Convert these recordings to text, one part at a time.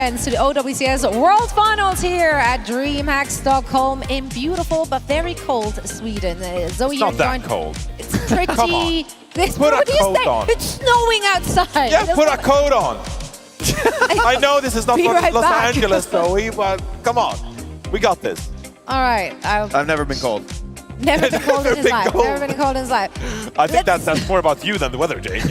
And to the OWCS World Finals here at DreamHack Stockholm in beautiful but very cold Sweden. Zoe, it's not that cold. It's pretty. Come on. Put a coat on. It's snowing outside. Yeah, put a coat on. I know this is not Los Angeles, Zoe, but come on. We got this. All right. I've never been cold. Never been cold in his life. Never been cold in his life. I think that's more about you than the weather, Jake.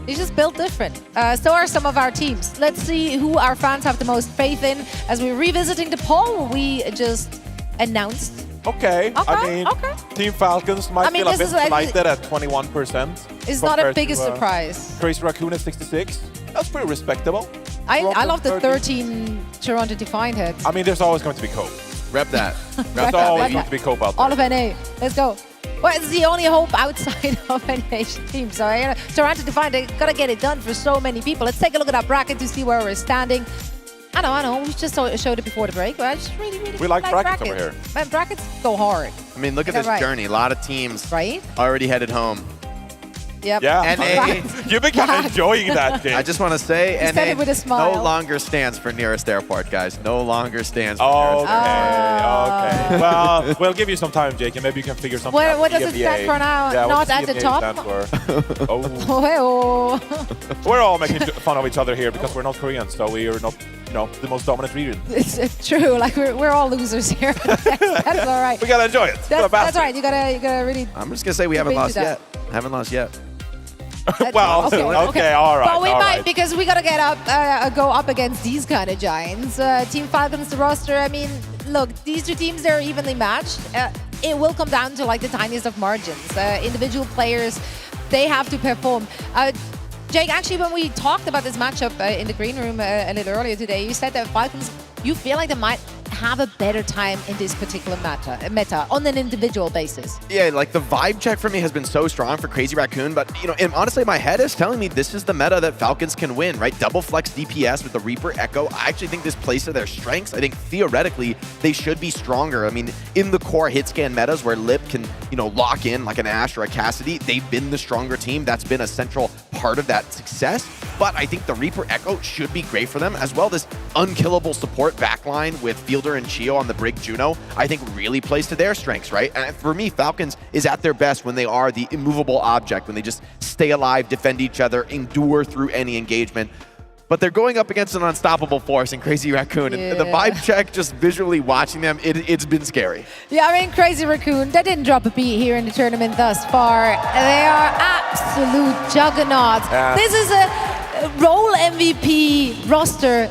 He's just built different. So are some of our teams. Let's see who our fans have the most faith in as we're revisiting the poll we just announced. Okay. I mean, Team Falcons might feel a bit slighted at 21%. It's not a biggest surprise. Crazy Raccoon at 66. That's pretty respectable. I love the 13 Toronto Defiant heads. I mean, there's always going to be cope. Rep that. There's always going to be cope out there. All of NA. Let's go. Well, it's the only hope outside of any Asian team. So, Toronto Defiant, they got to get it done for so many people. Let's take a look at our bracket to see where we're standing. I know. We just showed it before the break. But I just really we like brackets over here. Man, brackets go hard. I mean, look at this journey. A lot of teams already headed home. Yep. Yeah. NA. You've been kind of enjoying that, Jake. I just want to say, NA with a smile. No longer stands for nearest airport, guys. No longer stands for nearest airport. Okay. Well, we'll give you some time, Jake, and maybe you can figure something out. What does it stand for now? Yeah, not at the top? We're all making fun of each other here because we're not Koreans, so we are not, the most dominant region. It's true. Like we're all losers here. That's all right. We gotta enjoy it. That's right. You gotta really. I'm just gonna say we haven't lost yet. Haven't lost yet. Well, okay, all right. But we might, because we gotta get up, go up against these kind of giants. Team Falcons, the roster. I mean, look, these two teams, they're evenly matched. It will come down to like the tiniest of margins. Individual players, they have to perform. Jake, actually, when we talked about this matchup in the green room a little earlier today, you said that Falcons, you feel like they might have a better time in this particular meta on an individual basis. Yeah, like the vibe check for me has been so strong for Crazy Raccoon, but and honestly, my head is telling me this is the meta that Falcons can win, right? Double flex DPS with the Reaper Echo. I actually think this plays to their strengths. I think theoretically they should be stronger. I mean, in the core hit scan metas where Lip can, lock in like an Ashe or a Cassidy, they've been the stronger team. That's been a central part of that success. But I think the Reaper Echo should be great for them, as well. This unkillable support backline with Fielder and Chio on the Brig Juno, I think really plays to their strengths, right? And for me, Falcons is at their best when they are the immovable object, when they just stay alive, defend each other, endure through any engagement. But they're going up against an unstoppable force in Crazy Raccoon. And the vibe check, just visually watching them, it's been scary. Yeah, I mean, Crazy Raccoon, they didn't drop a beat here in the tournament thus far. They are absolute juggernauts. Yeah. This is a role MVP roster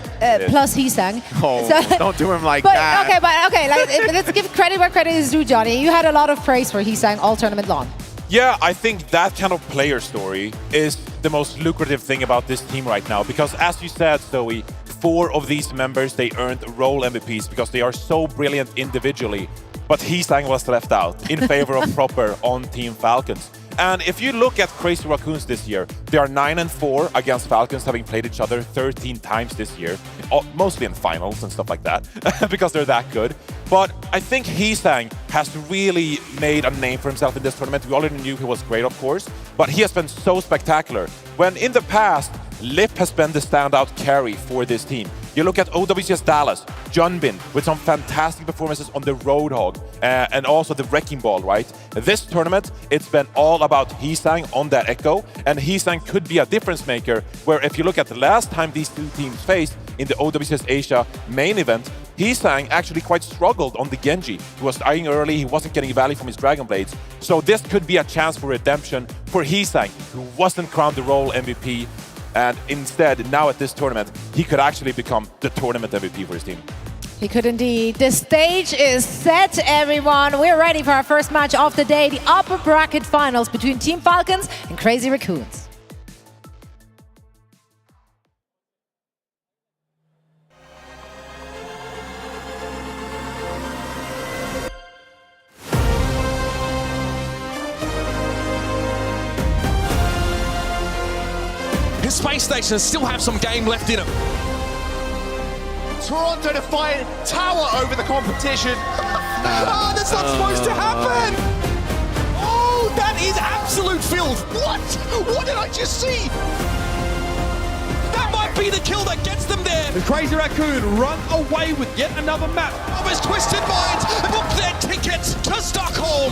plus Heesang. Oh, so, don't do him like that. Okay, let's give credit where credit is due, Johnny. You had a lot of praise for Heesang all tournament long. Yeah, I think that kind of player story is the most lucrative thing about this team right now, because as you said, Zoe, 4 of these members, they earned role MVPs because they are so brilliant individually, but Heesang was left out in favor of Proper on Team Falcons. And if you look at Crazy Raccoons this year, they are 9-4 against Falcons, having played each other 13 times this year, mostly in finals and stuff like that, because they're that good. But I think Heesang has really made a name for himself in this tournament. We already knew he was great, of course, but he has been so spectacular. When in the past, Lip has been the standout carry for this team. You look at OWCS Dallas, Junbin with some fantastic performances on the Roadhog and also the Wrecking Ball, right? This tournament, it's been all about Heesang on that Echo, and Heesang could be a difference maker, where if you look at the last time these two teams faced in the OWCS Asia main event, Heesang actually quite struggled on the Genji. He was dying early, he wasn't getting value from his Dragon Blades. So this could be a chance for redemption for Heesang, who wasn't crowned the role MVP. And instead, now at this tournament, he could actually become the tournament MVP for his team. He could indeed. The stage is set, everyone. We're ready for our first match of the day, the upper bracket finals between Team Falcons and Crazy Raccoons. Space stations still have some game left in them. Toronto Defiant tower over the competition. Oh, that's not supposed to happen! Oh, that is absolute filth! What? What did I just see? That might be the kill that gets them there. The Crazy Raccoon run away with yet another map. Almost twisted minds book their tickets to Stockholm.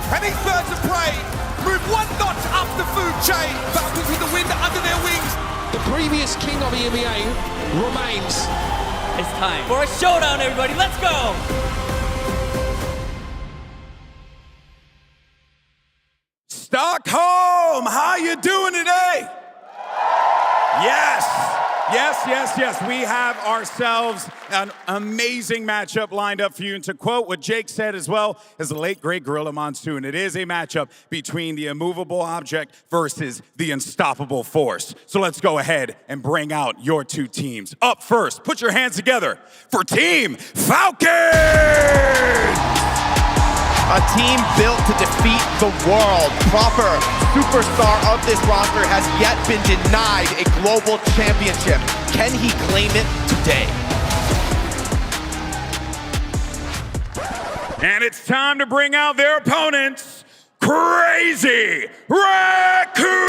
And these birds of prey move one notch up the food chain. Falcons with the wind under their wings. The previous king of EMEA remains. It's time for a showdown, everybody. Let's go! Stockholm, how you doing today? Yes, yes, yes, yes. We have ourselves an amazing matchup lined up for you. And to quote what Jake said as well as the late, great Gorilla Monsoon, it is a matchup between the immovable object versus the unstoppable force. So let's go ahead and bring out your two teams. Up first, put your hands together for Team Falcons! A team built to defeat the world. Proper superstar of this roster has yet been denied a global championship. Can he claim it today? And it's time to bring out their opponents, Crazy Raccoon!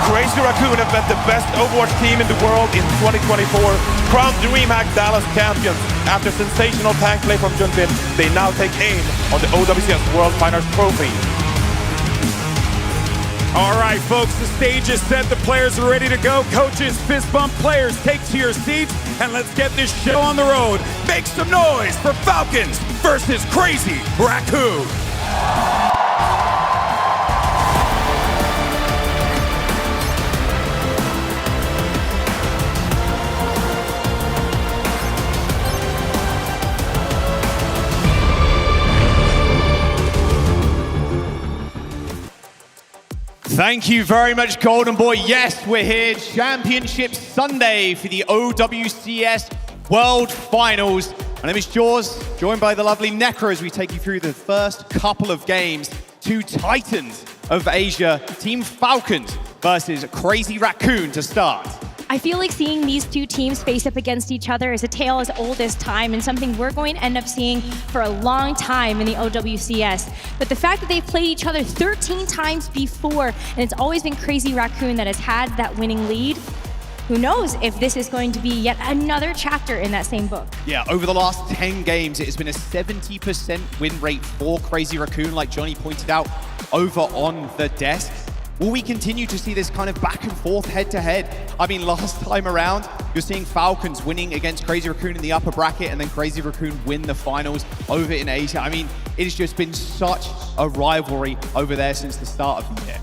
Crazy Raccoon have been the best Overwatch team in the world in 2024. Crowned DreamHack Dallas champions. After sensational tank play from Junbin, they now take aim on the OWCS World Finals trophy. All right, folks, the stage is set. The players are ready to go. Coaches, fist bump players, take to your seats, and let's get this show on the road. Make some noise for Falcons versus Crazy Raccoon. Thank you very much, Golden Boy. Yes, we're here. Championship Sunday for the OWCS World Finals. My name is Jaws, joined by the lovely Necro as we take you through the first couple of games. Two titans of Asia, Team Falcons versus Crazy Raccoon to start. I feel like seeing these two teams face up against each other is a tale as old as time and something we're going to end up seeing for a long time in the OWCS. But the fact that they've played each other 13 times before, and it's always been Crazy Raccoon that has had that winning lead, who knows if this is going to be yet another chapter in that same book. Yeah, over the last 10 games, it has been a 70% win rate for Crazy Raccoon, like Johnny pointed out over on the desk. Will we continue to see this kind of back and forth head-to-head? I mean, last time around, you're seeing Falcons winning against Crazy Raccoon in the upper bracket, and then Crazy Raccoon win the finals over in Asia. I mean, it has just been such a rivalry over there since the start of the year.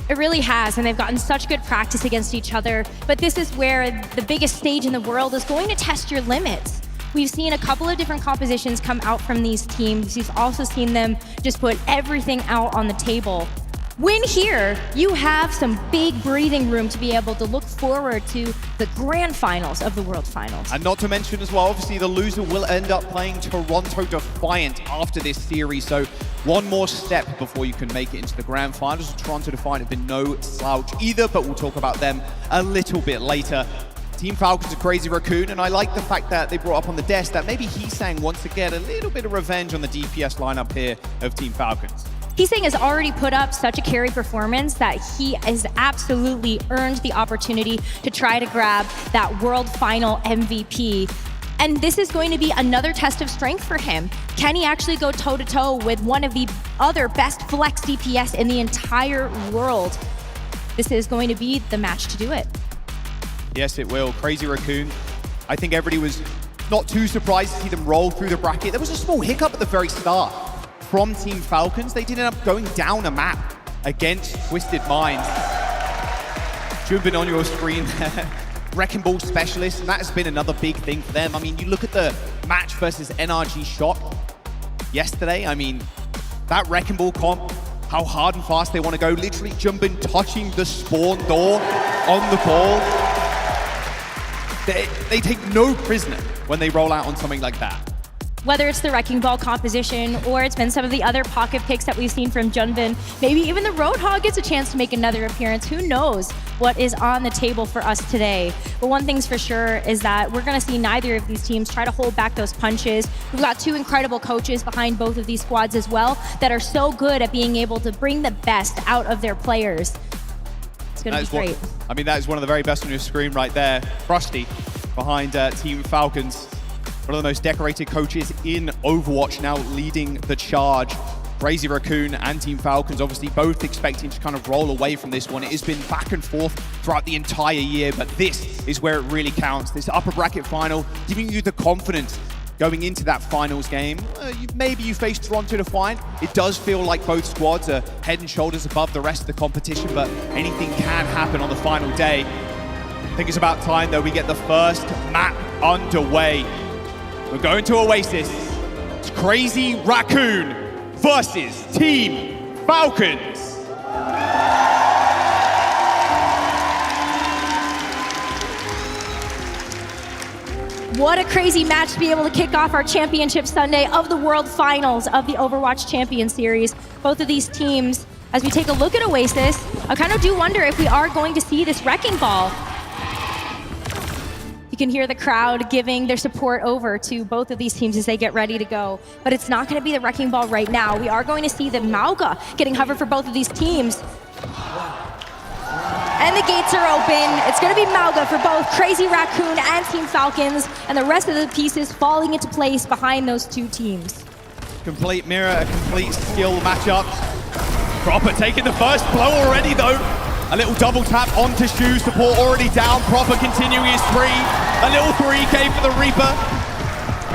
It really has, and they've gotten such good practice against each other, but this is where the biggest stage in the world is going to test your limits. We've seen a couple of different compositions come out from these teams. We've also seen them just put everything out on the table. Win here, you have some big breathing room to be able to look forward to the grand finals of the World Finals. And not to mention as well, obviously the loser will end up playing Toronto Defiant after this series. So one more step before you can make it into the grand finals. Toronto Defiant have been no slouch either, but we'll talk about them a little bit later. Team Falcons are Crazy Raccoon, and I like the fact that they brought up on the desk that maybe Heesang wants to get a little bit of revenge on the DPS lineup here of Team Falcons. Heesang has already put up such a carry performance that he has absolutely earned the opportunity to try to grab that World Final MVP. And this is going to be another test of strength for him. Can he actually go toe-to-toe with one of the other best flex DPS in the entire world? This is going to be the match to do it. Yes, it will. Crazy Raccoon. I think everybody was not too surprised to see them roll through the bracket. There was a small hiccup at the very start from Team Falcons. They did end up going down a map against Twisted Minds. Jumping on your screen there. Wrecking Ball Specialist, and that has been another big thing for them. I mean, you look at the match versus NRG Shot yesterday. I mean, that Wrecking Ball comp, how hard and fast they want to go, literally jumping, touching the spawn door on the ball. They take no prisoner when they roll out on something like that. Whether it's the Wrecking Ball composition or it's been some of the other pocket picks that we've seen from Junbin, maybe even the Roadhog gets a chance to make another appearance. Who knows what is on the table for us today? But one thing's for sure is that we're going to see neither of these teams try to hold back those punches. We've got two incredible coaches behind both of these squads as well that are so good at being able to bring the best out of their players. It's going to be great. I mean, that is one of the very best on your screen right there. Frusty behind Team Falcons. One of the most decorated coaches in Overwatch now leading the charge. Crazy Raccoon and Team Falcons obviously both expecting to kind of roll away from this one. It has been back and forth throughout the entire year, but this is where it really counts. This upper bracket final giving you the confidence going into that finals game. Maybe you face Toronto to find. It does feel like both squads are head and shoulders above the rest of the competition, but anything can happen on the final day. I think it's about time, though, we get the first map underway. We're going to Oasis. It's Crazy Raccoon versus Team Falcons. What a crazy match to be able to kick off our championship Sunday of the World Finals of the Overwatch Champion Series. Both of these teams, as we take a look at Oasis, I kind of do wonder if we are going to see this wrecking ball. You can hear the crowd giving their support over to both of these teams as they get ready to go. But it's not going to be the wrecking ball right now. We are going to see the Mauga getting hovered for both of these teams. And the gates are open. It's going to be Mauga for both Crazy Raccoon and Team Falcons, and the rest of the pieces falling into place behind those two teams. Complete mirror, a complete skill matchup. Proper taking the first blow already, though. A little double tap onto Shu, support already down. Proper continuing his spree. A little 3K for the Reaper.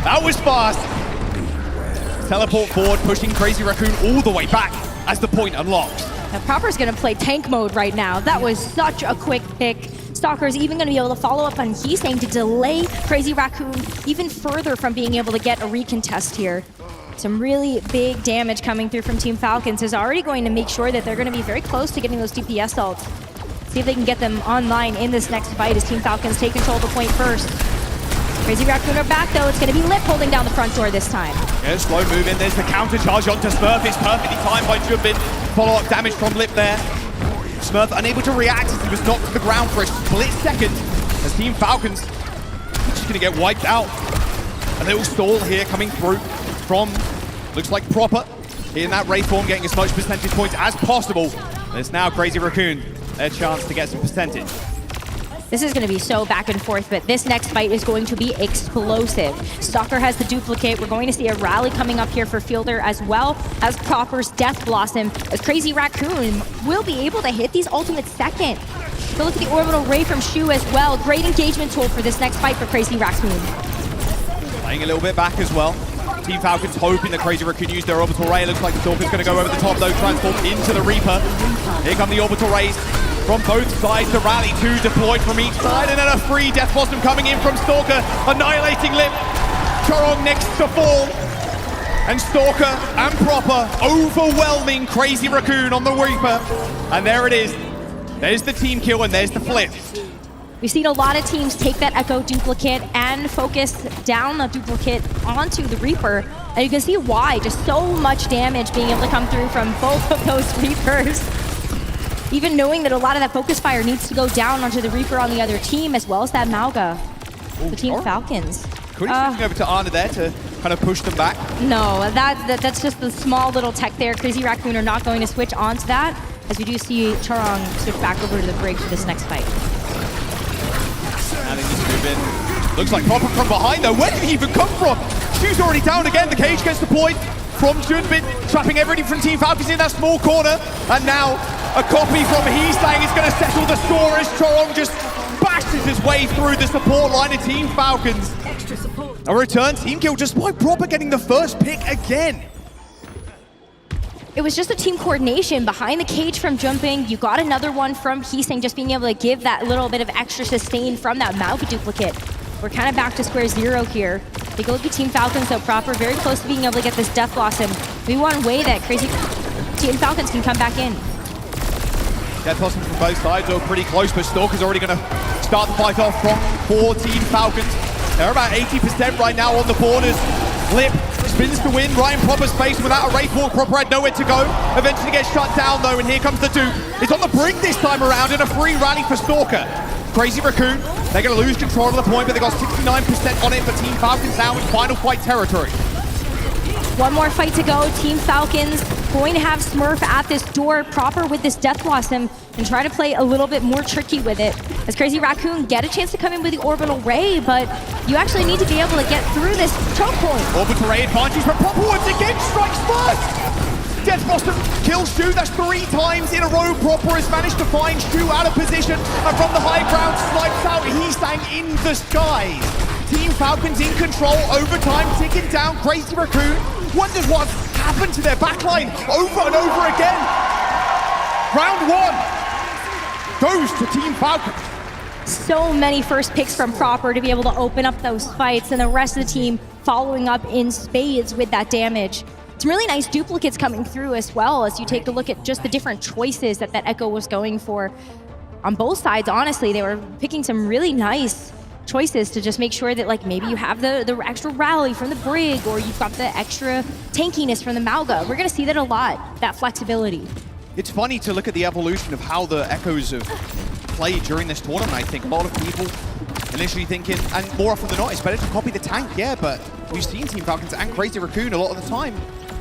That was fast. Teleport forward, pushing Crazy Raccoon all the way back as the point unlocks. Now Proper's gonna play tank mode right now. That was such a quick pick. Stalker's even gonna be able to follow up on Heesang to delay Crazy Raccoon even further from being able to get a recontest here. Some really big damage coming through from Team Falcons is already going to make sure that they're gonna be very close to getting those DPS ults. See if they can get them online in this next fight as Team Falcons take control of the point first. Crazy Raccoon are back though. It's gonna be Lip holding down the front door this time. Yeah, slow move in. There's the counter charge onto Smurf. It's perfectly timed by Jumbin. Follow-up damage from Lip there. Smurf unable to react as he was knocked to the ground for a split second as Team Falcons just gonna get wiped out. A little stall here coming through from, looks like Proper. In that Wraith form, getting as much percentage points as possible. And it's now Crazy Raccoon, their chance to get some percentage. This is going to be so back and forth, but this next fight is going to be explosive. Stalker has the duplicate. We're going to see a rally coming up here for Fielder as well as Proper's Death Blossom, as Crazy Raccoon will be able to hit these ultimates second. Go look at the Orbital Ray from Shu as well. Great engagement tool for this next fight for Crazy Raccoon. Playing a little bit back as well. Team Falcons hoping that Crazy Raccoon use their Orbital Ray. It looks like the Stalker's going to go over the top though, transform into the Reaper. Here come the Orbital Rays. From both sides, the rally, two deployed from each side, and then a free Death Blossom coming in from Stalker, annihilating Lip. Chorong next to fall. And Stalker and Proper overwhelming Crazy Raccoon on the Reaper. And there it is. There's the team kill, and there's the flip. We've seen a lot of teams take that Echo duplicate and focus down the duplicate onto the Reaper. And you can see why, just so much damage being able to come through from both of those Reapers. Even knowing that a lot of that focus fire needs to go down onto the Reaper on the other team, as well as that Mauga, the Team Falcons. Could he switching over to Ana there to kind of push them back? No, that's just the small little tech there. Crazy Raccoon are not going to switch onto that, as we do see Chorong switch back over to the brig for this next fight. And they need to move in. Looks like Proper from behind though. Where did he even come from? Shu's already down again. The cage gets deployed from Junbin, trapping everybody from Team Falcons in that small corner. And now a copy from Heesang is going to settle the score as Chorong just bashes his way through the support line of Team Falcons. A return team kill just by Proper getting the first pick again. It was just a team coordination behind the cage from Jumping. You got another one from Heesang, just being able to give that little bit of extra sustain from that Mauga duplicate. We're kind of back to square zero here. Take a look at Team Falcons though, Proper very close to being able to get this Death Blossom. We one way that Crazy Team Falcons can come back in. Death Blossom from both sides are pretty close, but Stalker's already going to start the fight off for Team Falcons. They're about 80% right now on the borders. Lip spins to win, right in Proper's face without a Wraith Walk. Proper had nowhere to go. Eventually gets shut down though, and here comes the dupe. It's on the brink this time around, and a free rally for Stalker. Crazy Raccoon, they're going to lose control of the point, but they got 69% on it for Team Falcons now in final fight territory. One more fight to go. Team Falcons going to have Smurf at this door proper with this Death Blossom and try to play a little bit more tricky with it. As Crazy Raccoon get a chance to come in with the Orbital Ray, but you actually need to be able to get through this choke point. Orbital Ray advantage, but Proper once again strikes first! Death Blossom kills Stu, that's 3 times in a row. Proper has managed to find Stu out of position, and from the high ground snipes out Heesang in the skies. Team Falcons in control, overtime ticking down. Crazy Raccoon wonders what's happened to their backline over and over again. Round 1 goes to Team Falcons. So many first picks from Proper to be able to open up those fights, and the rest of the team following up in spades with that damage. Some really nice duplicates coming through as well as you take a look at just the different choices that Echo was going for. On both sides, honestly, they were picking some really nice choices to just make sure that like maybe you have the extra rally from the Brig, or you've got the extra tankiness from the Malga. We're gonna see that a lot, that flexibility. It's funny to look at the evolution of how the Echoes have played during this tournament. I think a lot of people initially thinking, and more often than not, it's better to copy the tank, yeah, but we've seen Team Falcons and Crazy Raccoon a lot of the time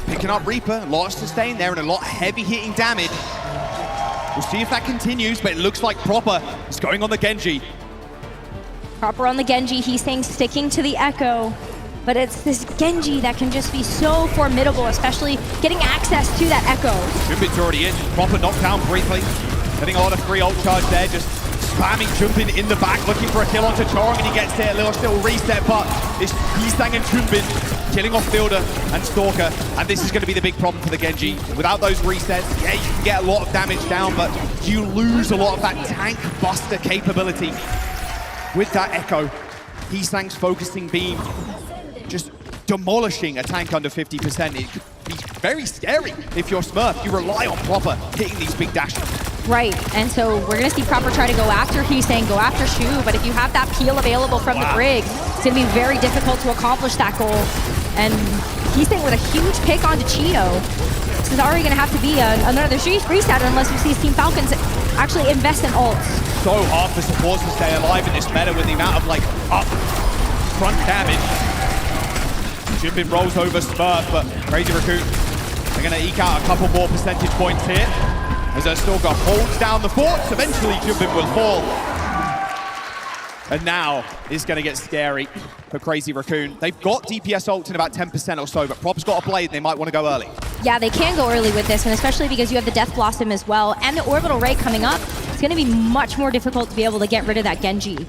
picking up Reaper, a lot of sustain there and a lot of heavy hitting damage. We'll see if that continues, but it looks like Proper is going on the Genji. Proper on the Genji, he's saying sticking to the Echo, but it's this Genji that can just be so formidable, especially getting access to that Echo. Jumpin's already in, Proper knocked down briefly, getting a lot of free ult charge there, just spamming Jumpin in the back, looking for a kill onto Chorong, and he gets there, a little reset, but it's Heesang and Jumpin killing off Fielder and Stalker, and this is going to be the big problem for the Genji. Without those resets, yeah, you can get a lot of damage down, but you lose a lot of that tank buster capability. With that Echo, Heesang's focusing beam just demolishing a tank under 50%. It could be very scary if you're Smurf. You rely on Proper hitting these big dashes. Right, and so we're gonna see Proper try to go after Heesang, go after Shu, but if you have that peel available from the Brig, it's gonna be very difficult to accomplish that goal. And Heesang with a huge pick onto Cheeto. This is already gonna have to be another reset unless you see Team Falcons actually invest in ults. So hard for supports to stay alive in this meta with the amount of like up front damage. Jumpin rolls over Smurf, but Crazy Raccoon, they're gonna eke out a couple more percentage points here. As their Stalker holds down the forts, eventually Jumpin will fall. And now it's going to get scary for Crazy Raccoon. They've got DPS ults in about 10% or so, but Prop's got a blade, they might want to go early. Yeah, they can go early with this, and especially because you have the Death Blossom as well, and the Orbital Ray coming up, it's going to be much more difficult to be able to get rid of that Genji.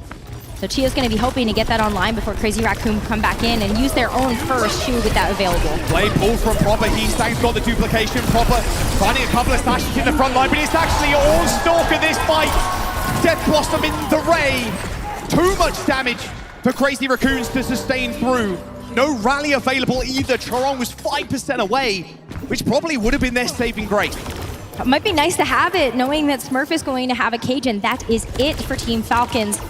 So Chia's going to be hoping to get that online before Crazy Raccoon come back in and use their own first Shu with that available. Blade pull from Proper, Heesang's got the duplication. Proper finding a couple of slashes in the front line, but it's actually all Stalker this fight. Death Blossom in the Ray. Too much damage for Crazy Raccoons to sustain through. No rally available either. Chorong was 5% away, which probably would have been their saving grace. It might be nice to have it, knowing that Smurf is going to have a cage, and that is it for Team Falcons.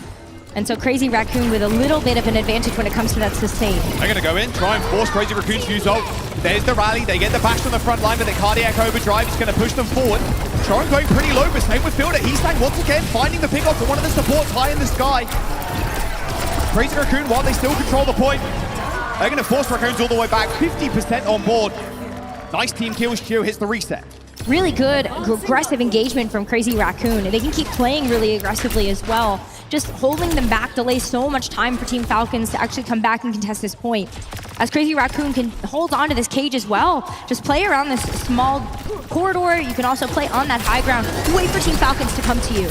And so Crazy Raccoon with a little bit of an advantage when it comes to that sustain. They're going to go in, try and force Crazy Raccoon to use ult. There's the rally, they get the bash on the front line, but the cardiac overdrive is going to push them forward. Chorong going pretty low, but same with Fielder. Heesang once again finding the pickoff for one of the supports high in the sky. Crazy Raccoon, while they still control the point, they're going to force Raccoons all the way back, 50% on board. Nice team kill, Stu hits the reset. Really good, aggressive engagement from Crazy Raccoon, and they can keep playing really aggressively as well. Just holding them back delays so much time for Team Falcons to actually come back and contest this point. As Crazy Raccoon can hold on to this cage as well, just play around this small corridor. You can also play on that high ground. Wait for Team Falcons to come to you.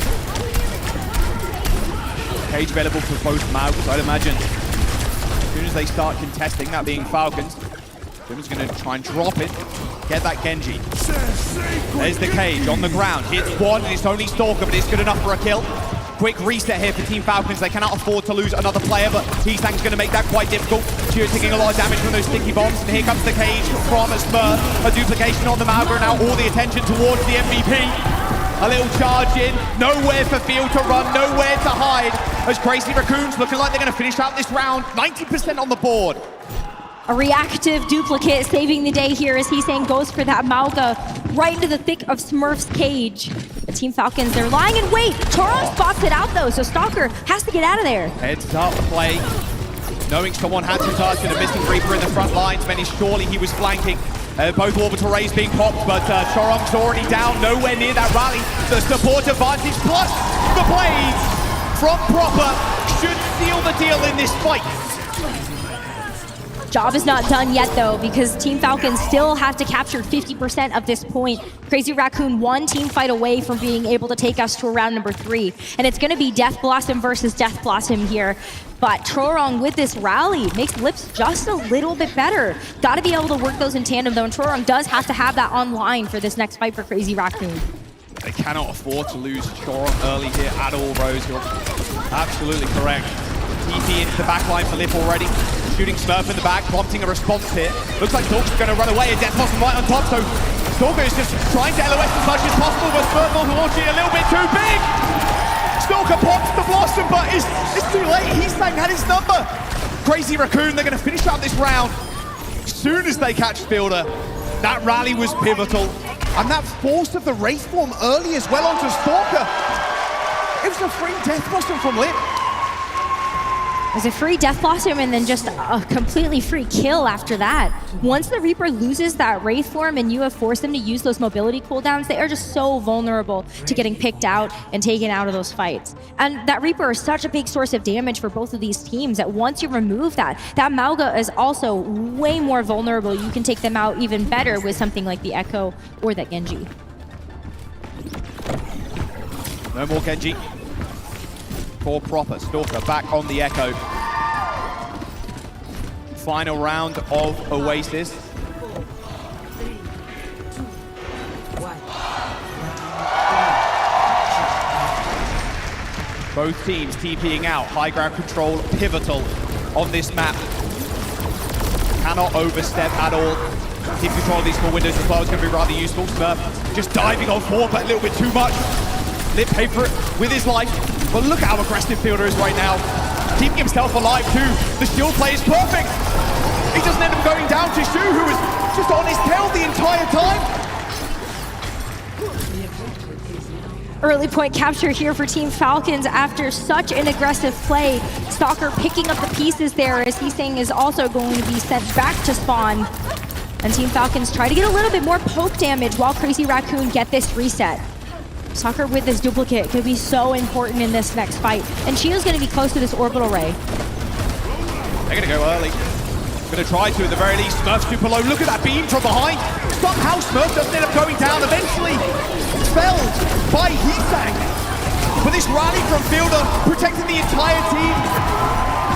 Cage available for both Maugs, I'd imagine. As soon as they start contesting, that being Falcons, Jim's going to try and drop it. Get that Genji. There's the cage on the ground. Hits one, and it's only Stalker, but it's good enough for a kill. Quick reset here for Team Falcons. They cannot afford to lose another player, but Heesang's going to make that quite difficult. Chia taking a lot of damage from those sticky bombs, and here comes the cage from Smurf. A duplication on the Malga, and now all the attention towards the MVP. A little charge in, nowhere for Field to run, nowhere to hide. As Crazy Raccoons looking like they're going to finish out this round, 90% on the board. A reactive duplicate saving the day here as Heesang goes for that Malga right into the thick of Smurf's cage. The Team Falcons, they're lying in wait. Chorong spots it out though, so Stalker has to get out of there. Heads up play. knowing someone had to touch and a missing Reaper in the front lines, many surely he was flanking. Both orbital rays being popped, but Chorong's already down, nowhere near that rally. The support advantage plus the blades from Proper should seal the deal in this fight. Job is not done yet, though, because Team Falcons still have to capture 50% of this point. Crazy Raccoon one team fight away from being able to take us to round number 3. And it's going to be Death Blossom versus Death Blossom here. But Chorong with this rally makes Lips just a little bit better. Got to be able to work those in tandem, though, and Chorong does have to have that online for this next fight for Crazy Raccoon. They cannot afford to lose Chorong early here at all, Rose. You're absolutely correct. TP into the backline for Lip already. Shooting Smurf in the back, prompting a response here. Looks like Stalker's going to run away, and Death Blossom right on top, so Stalker is just trying to LOS as much as possible, but Smurf unfortunately a little bit too big! Stalker pops the Blossom, but it's too late. Heesang had his number. Crazy Raccoon, they're going to finish out this round. As soon as they catch Fielder, that rally was pivotal. And that force of the Wraith form early as well onto Stalker. It was a free Death Blossom from Lip. It was a free Death Blossom and then just a completely free kill after that. Once the Reaper loses that Wraith form and you have forced them to use those mobility cooldowns, they are just so vulnerable to getting picked out and taken out of those fights. And that Reaper is such a big source of damage for both of these teams that once you remove that Mauga is also way more vulnerable. You can take them out even better with something like the Echo or that Genji. No more Genji. For Proper, Stalker back on the Echo. Final round of Oasis. Both teams TPing out, high ground control, pivotal on this map. Cannot overstep at all. Keep control of these small windows as well, it's going to be rather useful. Smurf just diving on 4, but a little bit too much. Lip paid for it with his life. But look at how aggressive Fielder is right now. Keeping himself alive too. The shield play is perfect. He doesn't end up going down to Shu, who was just on his tail the entire time. Early point capture here for Team Falcons after such an aggressive play. Stalker picking up the pieces there as Heesang is also going to be sent back to spawn. And Team Falcons try to get a little bit more poke damage while Crazy Raccoon get this reset. Stalker with this duplicate could be so important in this next fight. And Shio's going to be close to this orbital ray. They're going to go early. Going to try to at the very least. Smurf super low. Look at that beam from behind. Somehow Smurf doesn't end up going down. Eventually felled by Heesang. But this rally from Fielder protecting the entire team.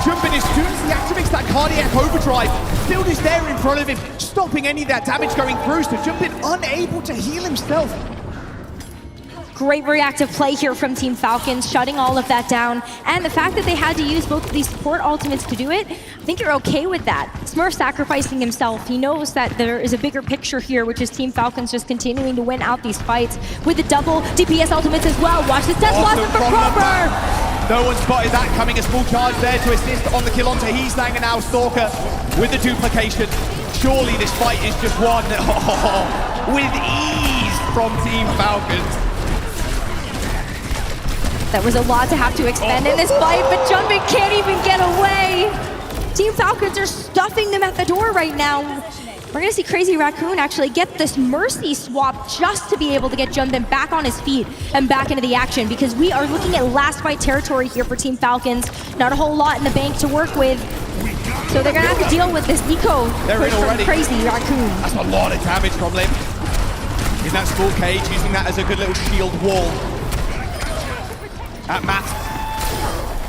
Jumping as soon as he activates that cardiac overdrive. Fielder's there in front of him, stopping any of that damage going through. So Jumping unable to heal himself. Great reactive play here from Team Falcons, shutting all of that down. And the fact that they had to use both of these support ultimates to do it, I think you're okay with that. Smurf sacrificing himself. He knows that there is a bigger picture here, which is Team Falcons just continuing to win out these fights with the double DPS ultimates as well. Watch this Death Blossom for Proper! No one spotted that coming. A small charge there to assist on the kill onto Heesang, and now Stalker with the duplication. Surely this fight is just won with ease from Team Falcons. That was a lot to have to expend in this fight, but Jumping can't even get away. Team Falcons are stuffing them at the door right now. We're gonna see Crazy Raccoon actually get this Mercy swap just to be able to get Jumpin back on his feet and back into the action, because we are looking at last fight territory here for Team Falcons. Not a whole lot in the bank to work with. So they're gonna have to deal with this eco push from Crazy Raccoon. That's a lot of damage from Lip. In that small cage, using that as a good little shield wall. That map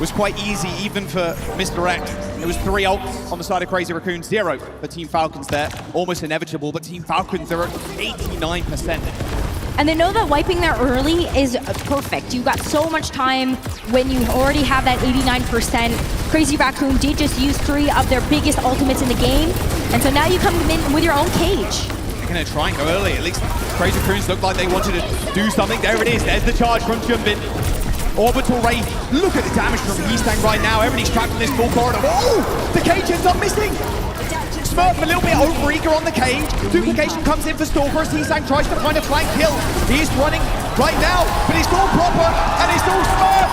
was quite easy, even for Misdirect. It was 3 ults on the side of Crazy Raccoon, 0 for Team Falcons there. Almost inevitable, but Team Falcons are at 89%. And they know that wiping there early is perfect. You've got so much time when you already have that 89%. Crazy Raccoon did just use 3 of their biggest ultimates in the game. And so now you come in with your own cage. They're going to try and go early. At least Crazy Raccoons looked like they wanted to do something. There it is. There's the charge from Jumpin. Orbital Ray, look at the damage from Heesang right now. Everybody's trapped in this full corridor. Oh, the cage ends up missing. Smurf a little bit over-eager on the cage. Duplication comes in for Stalker as Heesang tries to find a flank kill. He's running right now, but it's all Proper and it's all Smurf.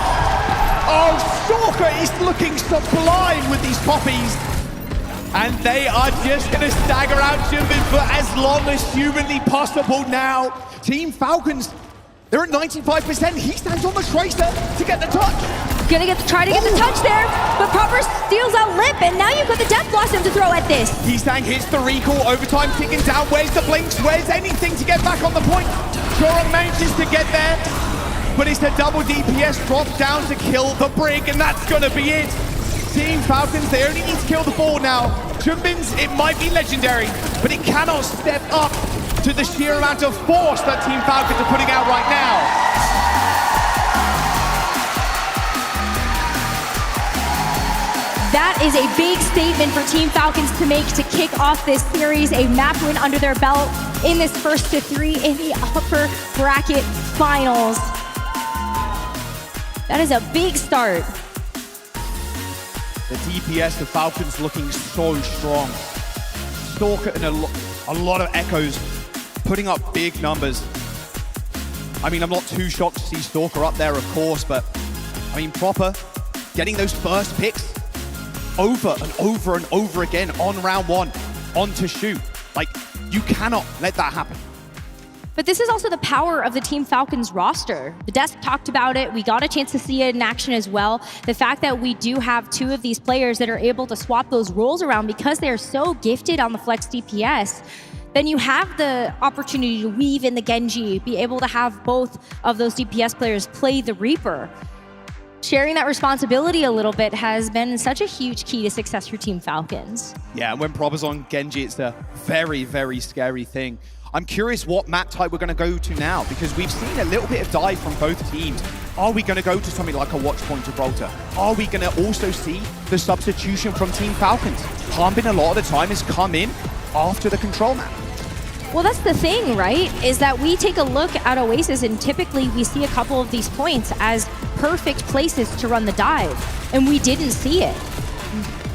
Oh, Stalker is looking sublime with these poppies. And they are just going to stagger out Jimbin for as long as humanly possible now. Team Falcons, they're at 95%. He stands on the Tracer to get the touch. Gonna try to get the touch there, but Proper steals out Lip, and now you've got the Death Blossom to throw at this. Heesang hits the recall, overtime ticking down. Where's the blinks? Where's anything to get back on the point? Jorong manages to get there, but it's the double DPS drop down to kill the Brig, and that's gonna be it. Team Falcons, they only need to kill the ball now. Jumbin's, it might be legendary, but it cannot step up to the sheer amount of force that Team Falcons are putting out right now. That is a big statement for Team Falcons to make to kick off this series. A map win under their belt in this first to 3 in the upper bracket finals. That is a big start. The DPS of Falcons looking so strong. Stalker and a lot of Echoes putting up big numbers. I mean, I'm not too shocked to see Stalker up there, of course, but I mean, Proper getting those first picks over and over and over again on round 1, on to shoot. Like, you cannot let that happen. But this is also the power of the Team Falcons roster. The desk talked about it. We got a chance to see it in action as well. The fact that we do have 2 of these players that are able to swap those roles around because they're so gifted on the flex DPS, then you have the opportunity to weave in the Genji, be able to have both of those DPS players play the Reaper. Sharing that responsibility a little bit has been such a huge key to success for Team Falcons. Yeah, when Proper's on Genji, it's a very, very scary thing. I'm curious what map type we're going to go to now, because we've seen a little bit of dive from both teams. Are we going to go to something like a Watchpoint Gibraltar? Are we going to also see the substitution from Team Falcons? Harbin a lot of the time has come in after the control map. Well, that's the thing, right? Is that we take a look at Oasis and typically we see a couple of these points as perfect places to run the dive, and we didn't see it.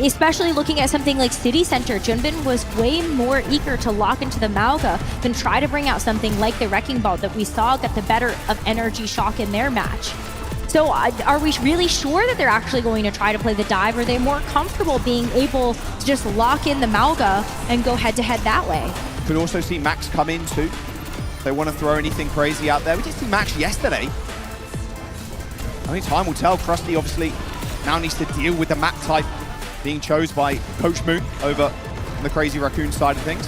Especially looking at something like City Center, Junbin was way more eager to lock into the Malga than try to bring out something like the Wrecking Ball that we saw get the better of Energy Shock in their match. So are we really sure that they're actually going to try to play the dive? Or are they more comfortable being able to just lock in the Malga and go head-to-head that way? Could also see Max come in too. If they want to throw anything crazy out there. We did see Max yesterday. Only time will tell. Krusty obviously now needs to deal with the map type being chosen by Coach Moon over the Crazy Raccoon side of things.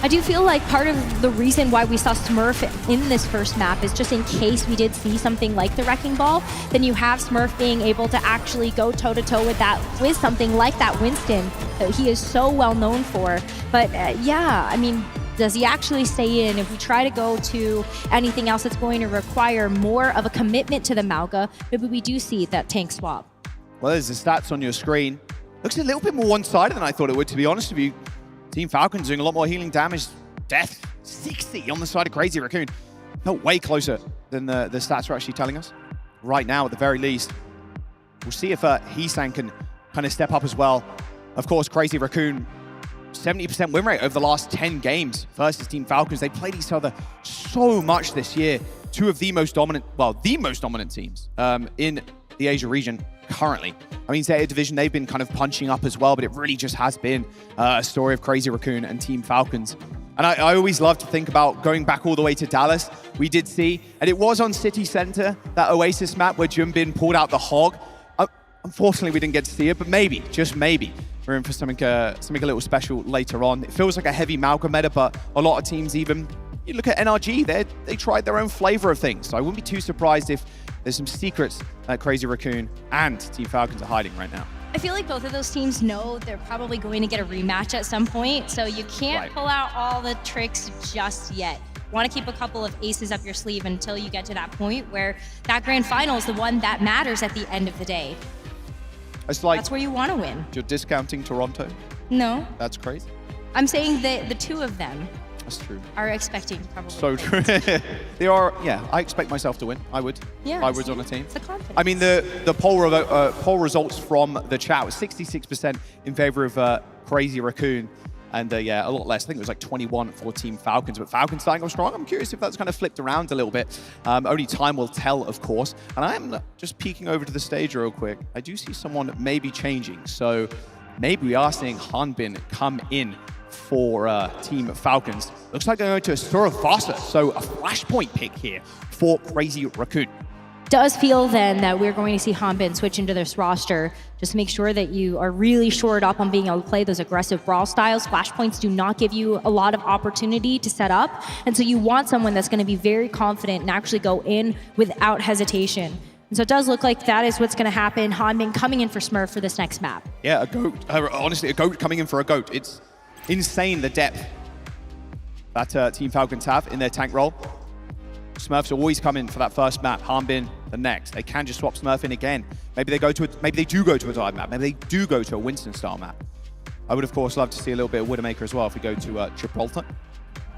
I do feel like part of the reason why we saw Smurf in this first map is just in case we did see something like the Wrecking Ball, then you have Smurf being able to actually go toe-to-toe with something like that Winston that he is so well known for. But yeah, I mean, does he actually stay in? If we try to go to anything else that's going to require more of a commitment to the Malga, maybe we do see that tank swap. Well, there's the stats on your screen. Looks a little bit more one-sided than I thought it would, to be honest with you. Team Falcons doing a lot more healing damage. Death, 60 on the side of Crazy Raccoon. No, way closer than the stats are actually telling us. Right now, at the very least. We'll see if Heesang can kind of step up as well. Of course, Crazy Raccoon, 70% win rate over the last 10 games versus Team Falcons. They played each other so much this year. 2 of the most dominant, well, the most dominant teams in the Asia region currently. I mean, Zeta Division, they've been kind of punching up as well, but it really just has been a story of Crazy Raccoon and Team Falcons. And I always love to think about going back all the way to Dallas. We did see, and it was on City Center, that Oasis map where Junbin pulled out the hog. Unfortunately, we didn't get to see it, but maybe, just maybe, we're in for something a little special later on. It feels like a heavy Malga meta, but a lot of teams even, you look at NRG, they tried their own flavor of things. So I wouldn't be too surprised if there's some secrets that Crazy Raccoon and Team Falcons are hiding right now. I feel like both of those teams know they're probably going to get a rematch at some point, so you can't pull out all the tricks just yet. You want to keep a couple of aces up your sleeve until you get to that point where that grand final is the one that matters at the end of the day. It's like, that's where you want to win. You're discounting Toronto? No. That's crazy. I'm saying that the 2 of them That's true. are expecting to probably So true. They are, yeah, I expect myself to win. I would. Yeah, I was on a team. It's the confidence. I mean, the poll results from the chat was 66% in favor of Crazy Raccoon. And yeah, a lot less. I think it was like 21 for Team Falcons, but Falcons starting off strong. I'm curious if that's kind of flipped around a little bit. Only time will tell, of course. And I am just peeking over to the stage real quick. I do see someone maybe changing. So maybe we are seeing Hanbin come in for Team Falcons. Looks like they're going to Suravasa. So a flashpoint pick here for Crazy Raccoon. Does feel then that we're going to see Hanbin switch into this roster. Just make sure that you are really shored up on being able to play those aggressive brawl styles. Flashpoints do not give you a lot of opportunity to set up. And so you want someone that's going to be very confident and actually go in without hesitation. And so it does look like that is what's going to happen. Hanbin coming in for Smurf for this next map. Yeah, a goat. Honestly, a goat coming in for a goat. It's insane the depth that Team Falcons have in their tank role. Smurfs always come in for that first map. Hanbin the next. They can just swap Smurf in again. Maybe they do go to a dive map. Maybe they do go to a Winston style map. I would of course love to see a little bit of Widowmaker as well if we go to Gibraltar.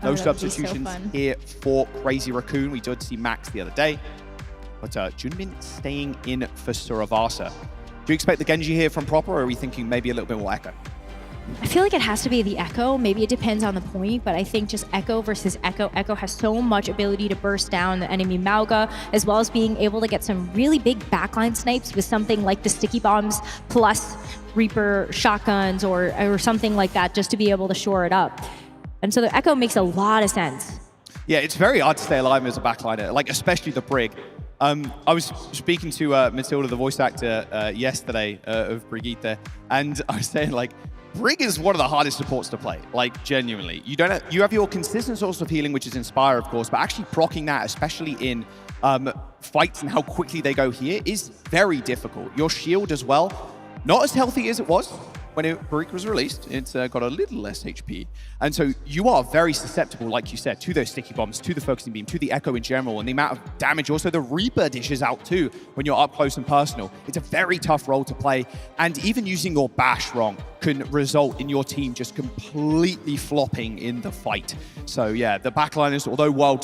No substitutions here for Crazy Raccoon. We did see Max the other day, but Junmin staying in for Suravasa. Do you expect the Genji here from Proper, or are we thinking maybe a little bit more Echo? I feel like it has to be the Echo. Maybe it depends on the point, but I think just Echo versus Echo. Echo has so much ability to burst down the enemy Mauga, as well as being able to get some really big backline snipes with something like the sticky bombs plus Reaper shotguns or something like that, just to be able to shore it up. And so the Echo makes a lot of sense. Yeah, it's very hard to stay alive as a backliner, like especially the Brig. I was speaking to Matilda, the voice actor, yesterday of Brigitte, and I was saying like, Brig is one of the hardest supports to play, like genuinely. You have your consistent source of healing, which is Inspire, of course, but actually proccing that, especially in fights and how quickly they go here, is very difficult. Your shield as well, not as healthy as it was when Brig was released. It's got a little less HP. And so you are very susceptible, like you said, to those sticky bombs, to the focusing beam, to the Echo in general, and the amount of damage also the Reaper dishes out too when you're up close and personal. It's a very tough role to play, and even using your bash wrong can result in your team just completely flopping in the fight. So yeah, the backliners, although world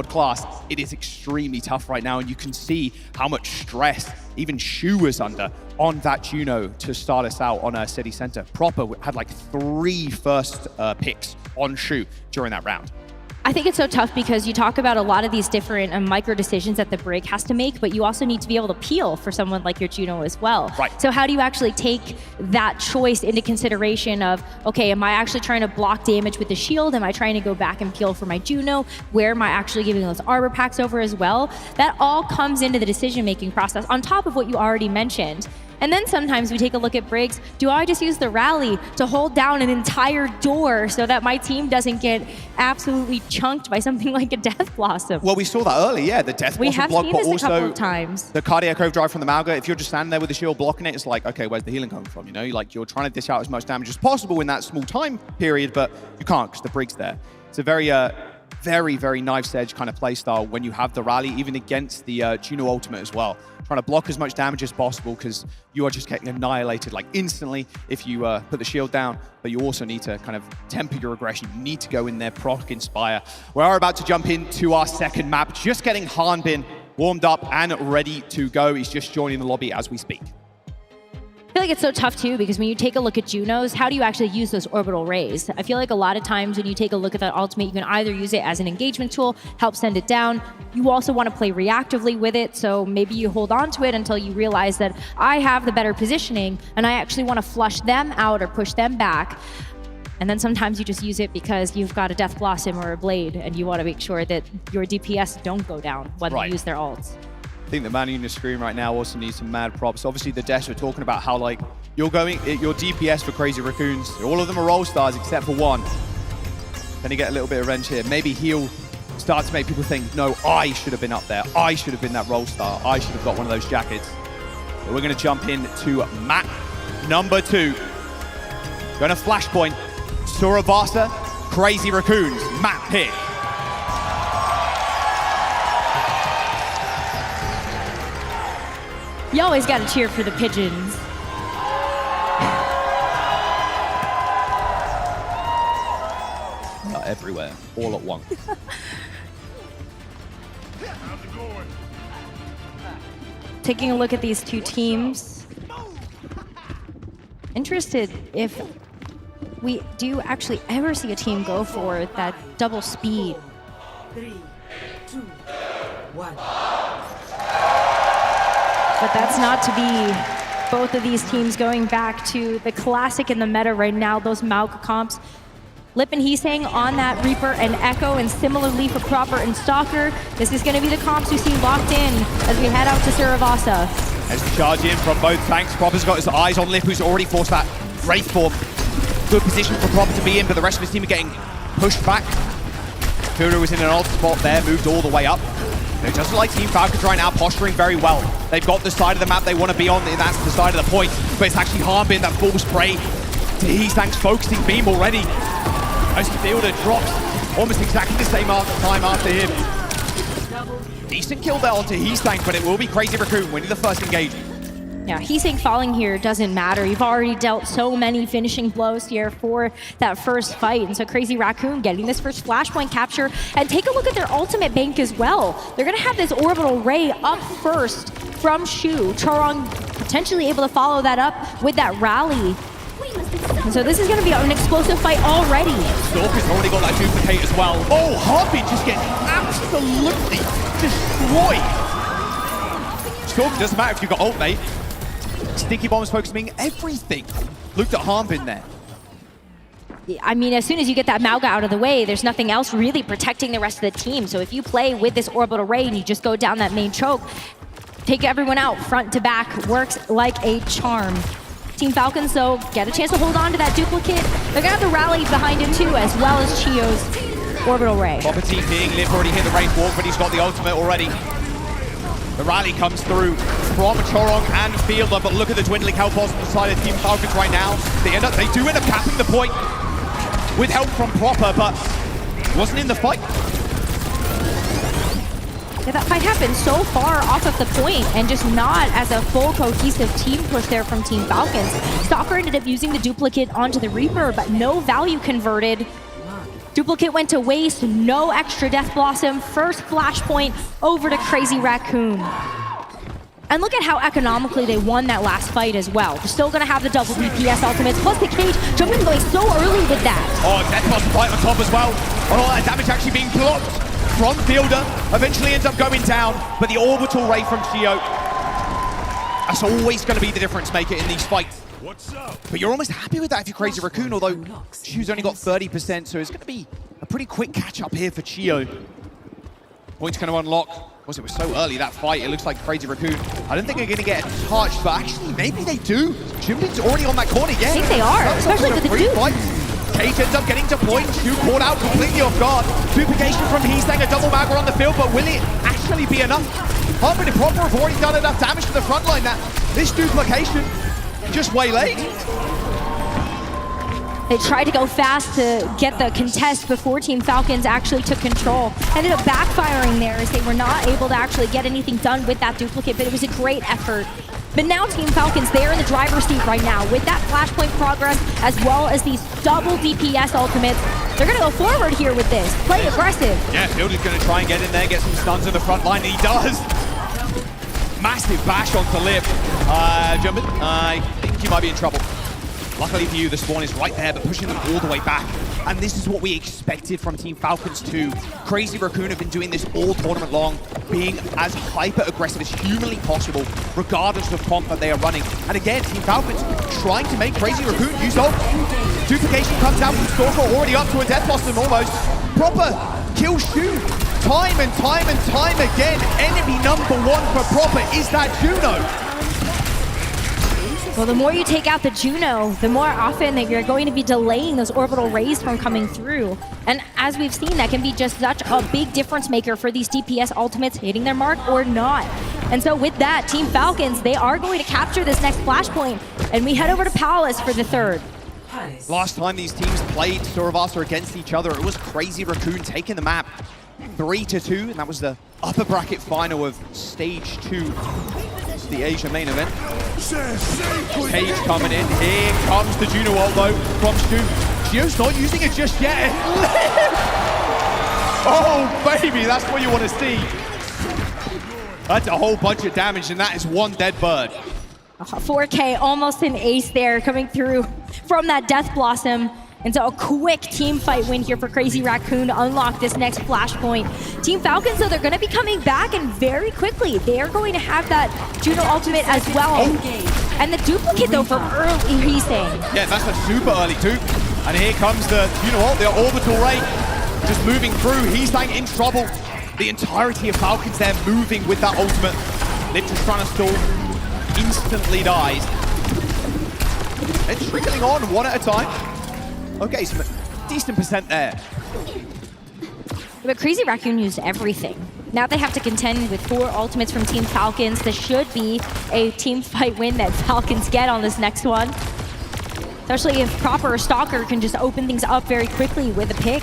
class, it is extremely tough right now, and you can see how much stress even Shu was under on that Juno to start us out on a city center. Proper had like 3 first picks on Shu during that round. I think it's so tough because you talk about a lot of these different micro decisions that the Brig has to make, but you also need to be able to peel for someone like your Juno as well. Right. So how do you actually take that choice into consideration of, okay, am I actually trying to block damage with the shield? Am I trying to go back and peel for my Juno? Where am I actually giving those armor packs over as well? That all comes into the decision-making process on top of what you already mentioned. And then sometimes we take a look at Briggs. Do I just use the rally to hold down an entire door so that my team doesn't get absolutely chunked by something like a Death Blossom? Well, we saw that early, yeah, the Death Blossom block, but also a couple of times. The Cardiac Overdrive from the Mauga. If you're just standing there with the shield blocking it, it's like, okay, where's the healing coming from? You know, you're trying to dish out as much damage as possible in that small time period, but you can't because the Brig's there. It's a very, very knife's edge kind of play style when you have the rally, even against the Juno ultimate as well. Trying to block as much damage as possible because you are just getting annihilated like instantly if you put the shield down, but you also need to kind of temper your aggression. You need to go in there, proc Inspire. We are about to jump into our second map, just getting Hanbin warmed up and ready to go. He's just joining the lobby as we speak. I feel like it's so tough too, because when you take a look at Junos, how do you actually use those orbital rays? I feel like a lot of times when you take a look at that ultimate, you can either use it as an engagement tool, help send it down. You also want to play reactively with it, so maybe you hold on to it until you realize that I have the better positioning and I actually want to flush them out or push them back. And then sometimes you just use it because you've got a Death Blossom or a Blade and you want to make sure that your DPS don't go down when they use their ults. I think the man on your screen right now also needs some mad props. Obviously, the Deaths, we're talking about how like your DPS for Crazy Raccoons, all of them are role stars except for one. Then you get a little bit of revenge here. Maybe he'll start to make people think, no, I should have been up there. I should have been that role star. I should have got one of those jackets. But we're going to jump into map number 2. Going to Flashpoint, Suravasa, Crazy Raccoons, map pick. You always got to cheer for the pigeons. Not everywhere, all at once. Taking a look at these two teams. Interested if we do actually ever see a team go for that double speed. 3, 2, 1. But that's not to be both of these teams going back to the classic in the meta right now, those Maoka comps. Lip and Heesang on that Reaper and Echo, and similarly for Proper and Stalker. This is going to be the comps we see locked in as we head out to Saravasa. As we charge in from both tanks, Proper's got his eyes on Lip, who's already forced that Wraith form. Good position for Proper to be in, but the rest of his team are getting pushed back. Fielder was in an odd spot there, moved all the way up. It doesn't like Team Falcons right now, posturing very well. They've got the side of the map they want to be on, and that's the side of the point. But it's actually Harbin that full spray to Heesang's focusing beam already. As Fielder drops almost exactly the same time after him. Decent kill there onto Heesang, but it will be Crazy Raccoon winning the first engagement. Yeah, Heesang falling here doesn't matter. You've already dealt so many finishing blows here for that first fight. And so Crazy Raccoon getting this first flashpoint capture. And take a look at their ultimate bank as well. They're going to have this orbital ray up first from Shu. Chorong potentially able to follow that up with that rally. And so this is going to be an explosive fight already. Stalker's already got that duplicate as well. Oh, Harbin just getting absolutely destroyed. Stalker, doesn't matter if you've got ult, mate. Sticky Bomb's focusing everything. Looked at Harbin there. I mean, as soon as you get that Mauga out of the way, there's nothing else really protecting the rest of the team. So if you play with this orbital ray and you just go down that main choke, take everyone out front to back, works like a charm. Team Falcons, though, get a chance to hold on to that duplicate. They're gonna have the rally behind him too, as well as Chio's orbital ray. Proper team being Lip already hit the Wraith walk, but he's got the ultimate already. The rally comes through from Chorong and Fielder, but look at the dwindling health bars on the side of Team Falcons right now. They do end up capping the point with help from Proper, but wasn't in the fight. Yeah, that fight happened so far off of the point and just not as a full cohesive team push there from Team Falcons. Stalker ended up using the duplicate onto the Reaper, but no value converted. Duplicate went to waste, no extra Death Blossom. First flashpoint over to Crazy Raccoon. And look at how economically they won that last fight as well. They're still gonna have the double DPS ultimates, plus the cage jumping going so early with that. Oh, Death Blossom fight on top as well. Oh, that damage actually being blocked from Fielder. Eventually ends up going down, but the orbital ray from Chio, that's always gonna be the difference maker in these fights. What's up? But you're almost happy with that if you're Crazy Raccoon, although Chio's only got 30%, so it's going to be a pretty quick catch-up here for Chio. Point's going to unlock. Of course, it was so early, that fight. It looks like Crazy Raccoon, I don't think they're going to get a touch, but actually, maybe they do. Jimbin's already on that corner, yeah. I think they are, especially with the Duke. Cage ends up getting to point. Shu caught out completely off guard. Duplication from Heesang, a double magger on the field, but will it actually be enough? Harbin and Proper have already done enough damage to the front line that this duplication just way late. They tried to go fast to get the contest before Team Falcons actually took control. Ended up backfiring there as they were not able to actually get anything done with that duplicate, but it was a great effort. But now Team Falcons, they're in the driver's seat right now with that flashpoint progress as well as these double DPS ultimates. They're gonna go forward here with this, play aggressive. Yeah, Fielder's gonna try and get in there, get some stuns in the front line, and he does. Massive bash onto Lip. Jumpin', I think you might be in trouble. Luckily for you, the spawn is right there, but pushing them all the way back. And this is what we expected from Team Falcons too. Crazy Raccoon have been doing this all tournament long, being as hyper-aggressive as humanly possible, regardless of comp that they are running. And again, Team Falcons trying to make Crazy Raccoon use ult. Duplication comes out from Stalker, already up to a Death Blossom almost. Proper kill Shu. Time and time and time again, enemy number one for Proper is that Juno. Well, the more you take out the Juno, the more often that you're going to be delaying those orbital rays from coming through. And as we've seen, that can be just such a big difference maker for these DPS ultimates hitting their mark or not. And so with that, Team Falcons, they are going to capture this next flashpoint. And we head over to Palace for the third. Last time these teams played Saravasa against each other, it was Crazy Raccoon taking the map 3-2, and that was the upper bracket final of stage 2, the Asia main event. Cage coming in, here comes the Juno ult though from Stu. Gio's not using it just yet. Oh baby, that's what you want to see. That's a whole bunch of damage, and that is one dead bird. 4K, almost an ace there coming through from that Death Blossom. And so a quick team fight win here for Crazy Raccoon to unlock this next flashpoint. Team Falcons, though, they're going to be coming back and very quickly. They are going to have that Juno ultimate as well. And the duplicate, though, from early, he's saying. Yeah, that's a super early dupe. And here comes the, the orbital ray just moving through. He's like in trouble. The entirety of Falcons there moving with that ultimate. Liv just trying to stall, instantly dies. It's trickling on one at a time. Okay, some decent percent there. But Crazy Raccoon used everything. Now they have to contend with 4 ultimates from Team Falcons. This should be a team fight win that Falcons get on this next one. Especially if Proper or Stalker can just open things up very quickly with a pick.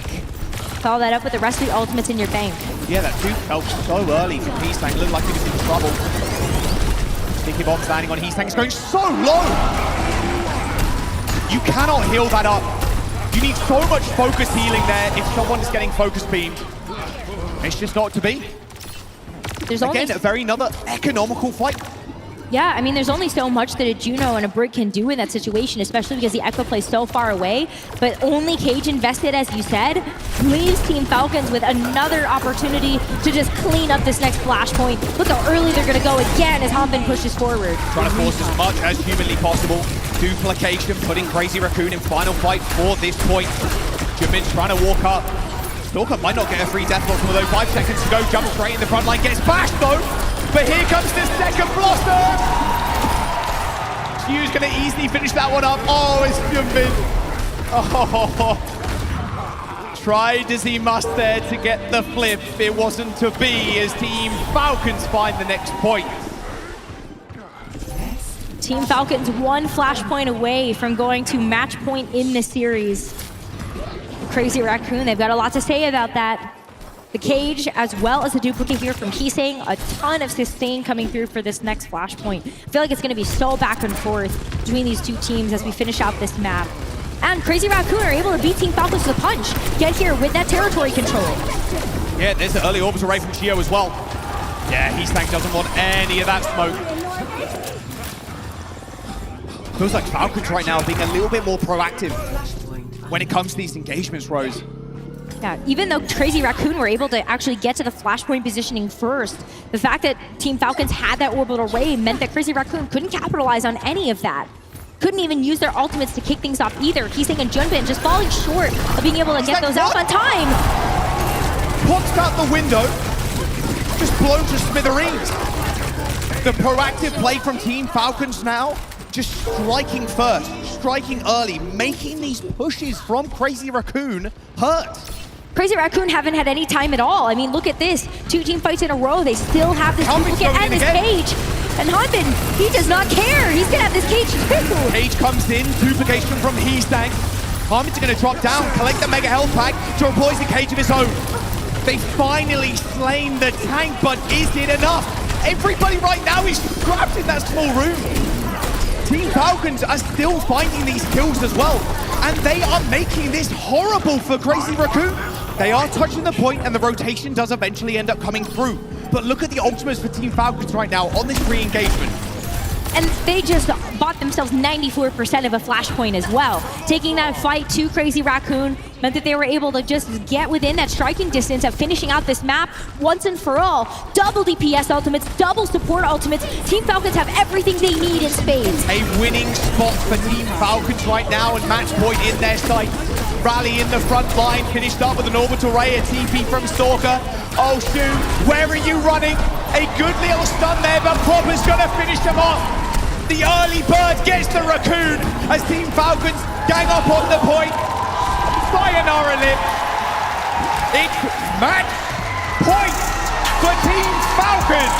Follow that up with the rest of the ultimates in your bank. Yeah, that dupe fell so early from Heastang. Looked like he was in trouble. Sticky bombs landing on Heastang. It's going so low. You cannot heal that up. You need so much focus healing there if someone is getting focus beamed. It's just not to be. There's Again, a very another economical fight. Yeah, I mean, there's only so much that a Juno and a Brig can do in that situation, especially because the Echo plays so far away. But only Cage invested, as you said, leaves Team Falcons with another opportunity to just clean up this next flashpoint. Look how early they're going to go again as Hanbin pushes forward. Trying to force as much as humanly possible. Duplication, putting Crazy Raccoon in final fight for this point. Jimin's trying to walk up. Stalker might not get a free death block, although 5 seconds to go, jumps straight in the front line, gets bashed though. But here comes the second Blossom! Hugh's gonna easily finish that one up. Oh, it's Jimin. Oh, tried as he must there to get the flip. It wasn't to be as Team Falcons find the next point. Team Falcons 1 flashpoint away from going to match point in this series. Crazy Raccoon, they've got a lot to say about that. The Cage, as well as a duplicate here from Heasang, a ton of sustain coming through for this next flashpoint. I feel like it's going to be so back and forth between these two teams as we finish out this map. And Crazy Raccoon are able to beat Team Falcons with a punch. Get here with that territory control. Yeah, there's the early orbital ray from Gio as well. Yeah, Heasang doesn't want any of that smoke. Feels like Falcons right now are being a little bit more proactive when it comes to these engagements, Rose. Yeah, even though Crazy Raccoon were able to actually get to the flashpoint positioning first, the fact that Team Falcons had that orbital ray meant that Crazy Raccoon couldn't capitalize on any of that. Couldn't even use their ultimates to kick things off either. Heasang and Junbin just falling short of being able to get those out on time. Pops out the window, just blown to smithereens. The proactive play from Team Falcons now, just striking first, striking early, making these pushes from Crazy Raccoon hurt. Crazy Raccoon haven't had any time at all. I mean, look at this. 2 team fights in a row. They still have this duplicate and this Cage. And Hanbin, he does not care. He's gonna have this Cage too. Cage comes in, duplication from Heastang. Hanbin's gonna drop down, collect the Mega Health Pack to replace the Cage of his own. They finally slain the tank, but is it enough? Everybody right now is trapped in that small room. Team Falcons are still finding these kills as well, and they are making this horrible for Crazy Raccoon. They are touching the point, and the rotation does eventually end up coming through. But look at the ultimates for Team Falcons right now on this re-engagement. And they just bought themselves 94% of a flashpoint as well. Taking that fight to Crazy Raccoon meant that they were able to just get within that striking distance of finishing out this map once and for all. Double DPS ultimates, double support ultimates. Team Falcons have everything they need in spades. A winning spot for Team Falcons right now, and match point in their sight. Rally in the front line, finished up with an orbital ray, a TP from Stalker. Oh shoot, where are you running? A good little stun there, but Proper's gonna finish them off. The early bird gets the Raccoon as Team Falcons gang up on the point. Sayonara Liv. It's match point for Team Falcons.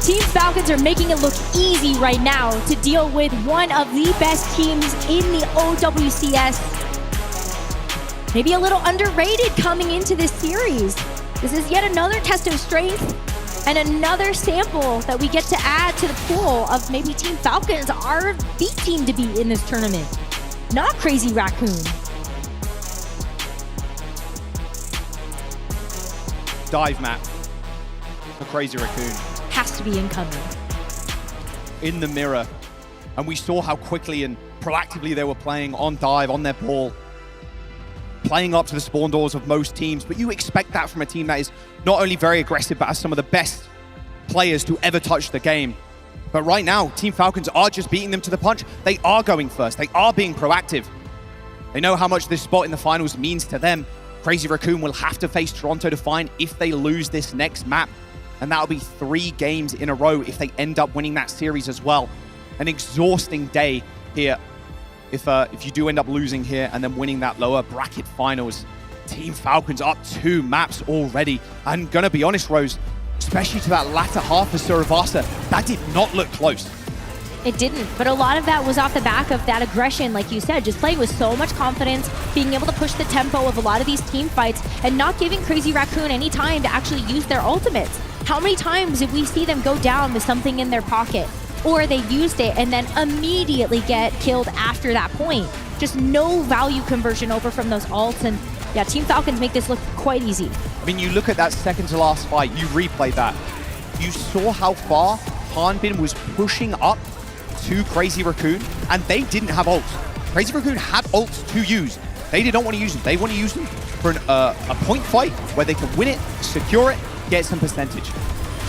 Team Falcons are making it look easy right now to deal with one of the best teams in the OWCS. Maybe a little underrated coming into this series. This is yet another test of strength and another sample that we get to add to the pool of maybe Team Falcons are the team to beat in this tournament, not Crazy Raccoon. Dive map for Crazy Raccoon. Has to be incoming. in the mirror, and we saw how quickly and proactively they were playing on dive, on their ball, playing up to the spawn doors of most teams. But you expect that from a team that is not only very aggressive, but has some of the best players to ever touch the game. But right now, Team Falcons are just beating them to the punch. They are going first. They are being proactive. They know how much this spot in the finals means to them. Crazy Raccoon will have to face Toronto to find if they lose this next map. And that'll be 3 games in a row if they end up winning that series as well. An exhausting day here if you do end up losing here and then winning that lower bracket finals. Team Falcons up 2 maps already. And gonna be honest, Rose, especially to that latter half of Suravasa, that did not look close. It didn't, but a lot of that was off the back of that aggression, like you said, just playing with so much confidence, being able to push the tempo of a lot of these team fights, and not giving Crazy Raccoon any time to actually use their ultimates. How many times did we see them go down with something in their pocket? Or they used it and then immediately get killed after that point. Just no value conversion over from those ults, and yeah, Team Falcons make this look quite easy. I mean, you look at that second to last fight, you replay that. You saw how far Hanbin was pushing up to Crazy Raccoon, and they didn't have ults. Crazy Raccoon had ults to use. They did not want to use them. They want to use them for a point fight where they can win it, secure it, get some percentage.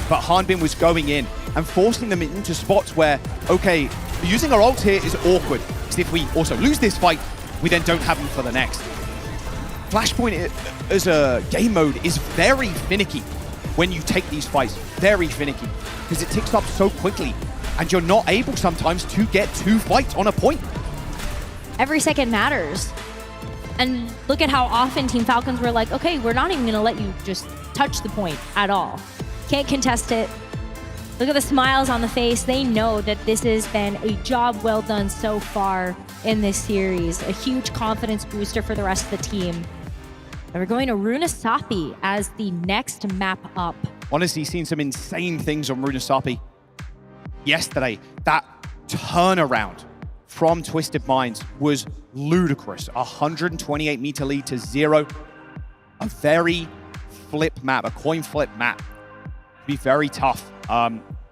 But Hanbin was going in and forcing them into spots where, okay, using our ult here is awkward, because if we also lose this fight, we then don't have them for the next. Flashpoint as a game mode is very finicky when you take these fights, very finicky, because it ticks up so quickly, and you're not able sometimes to get 2 fights on a point. Every second matters. And look at how often Team Falcons were like, okay, we're not even gonna let you just touch the point at all. Can't contest it. Look at the smiles on the face. They know that this has been a job well done so far in this series. A huge confidence booster for the rest of the team. And we're going to Runasapi as the next map up. Honestly, seen some insane things on Runasapi yesterday. That turnaround from Twisted Minds was ludicrous. 128 meter lead to 0. A very flip map, a coin flip map. Be very tough.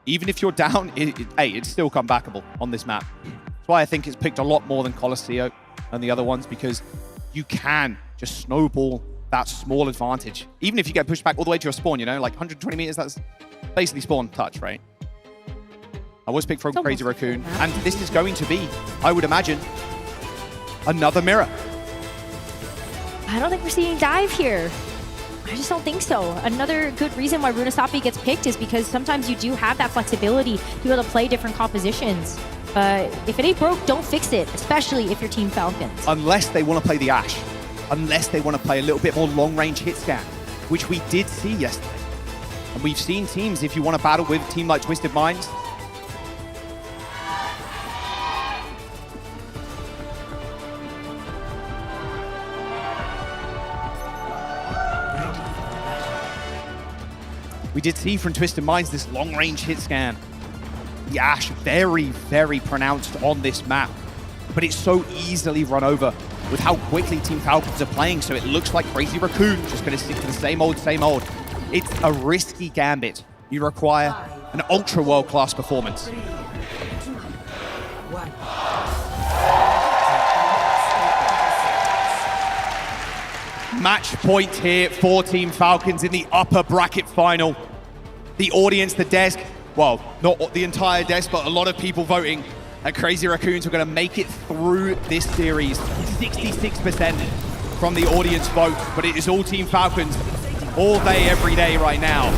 Even if you're down, it's still comebackable on this map. That's why I think it's picked a lot more than Colosseo and the other ones, because you can just snowball that small advantage. Even if you get pushed back all the way to your spawn, you know, like 120 meters, that's basically spawn touch, right? I was picked from Crazy Raccoon, and this is going to be, I would imagine, another mirror. I don't think we're seeing dive here. I just don't think so. Another good reason why Runasapi gets picked is because sometimes you do have that flexibility to be able to play different compositions. But if it ain't broke, don't fix it, especially if you're Team Falcons. Unless they want to play the Ashe. Unless they want to play a little bit more long-range hit scan, which we did see yesterday. And we've seen teams, if you want to battle with a team like Twisted Minds, we did see from Twisted Minds this long-range hit scan. The Ashe very, very pronounced on this map, but it's so easily run over with how quickly Team Falcons are playing, so it looks like Crazy Raccoon just going to stick to the same old, same old. It's a risky gambit. You require an ultra world-class performance. 3, 2, 1. Match point here for Team Falcons in the upper bracket final. The audience, the desk, well, not the entire desk, but a lot of people voting that Crazy Raccoons are going to make it through this series. 66% from the audience vote, but it is all Team Falcons all day, every day right now.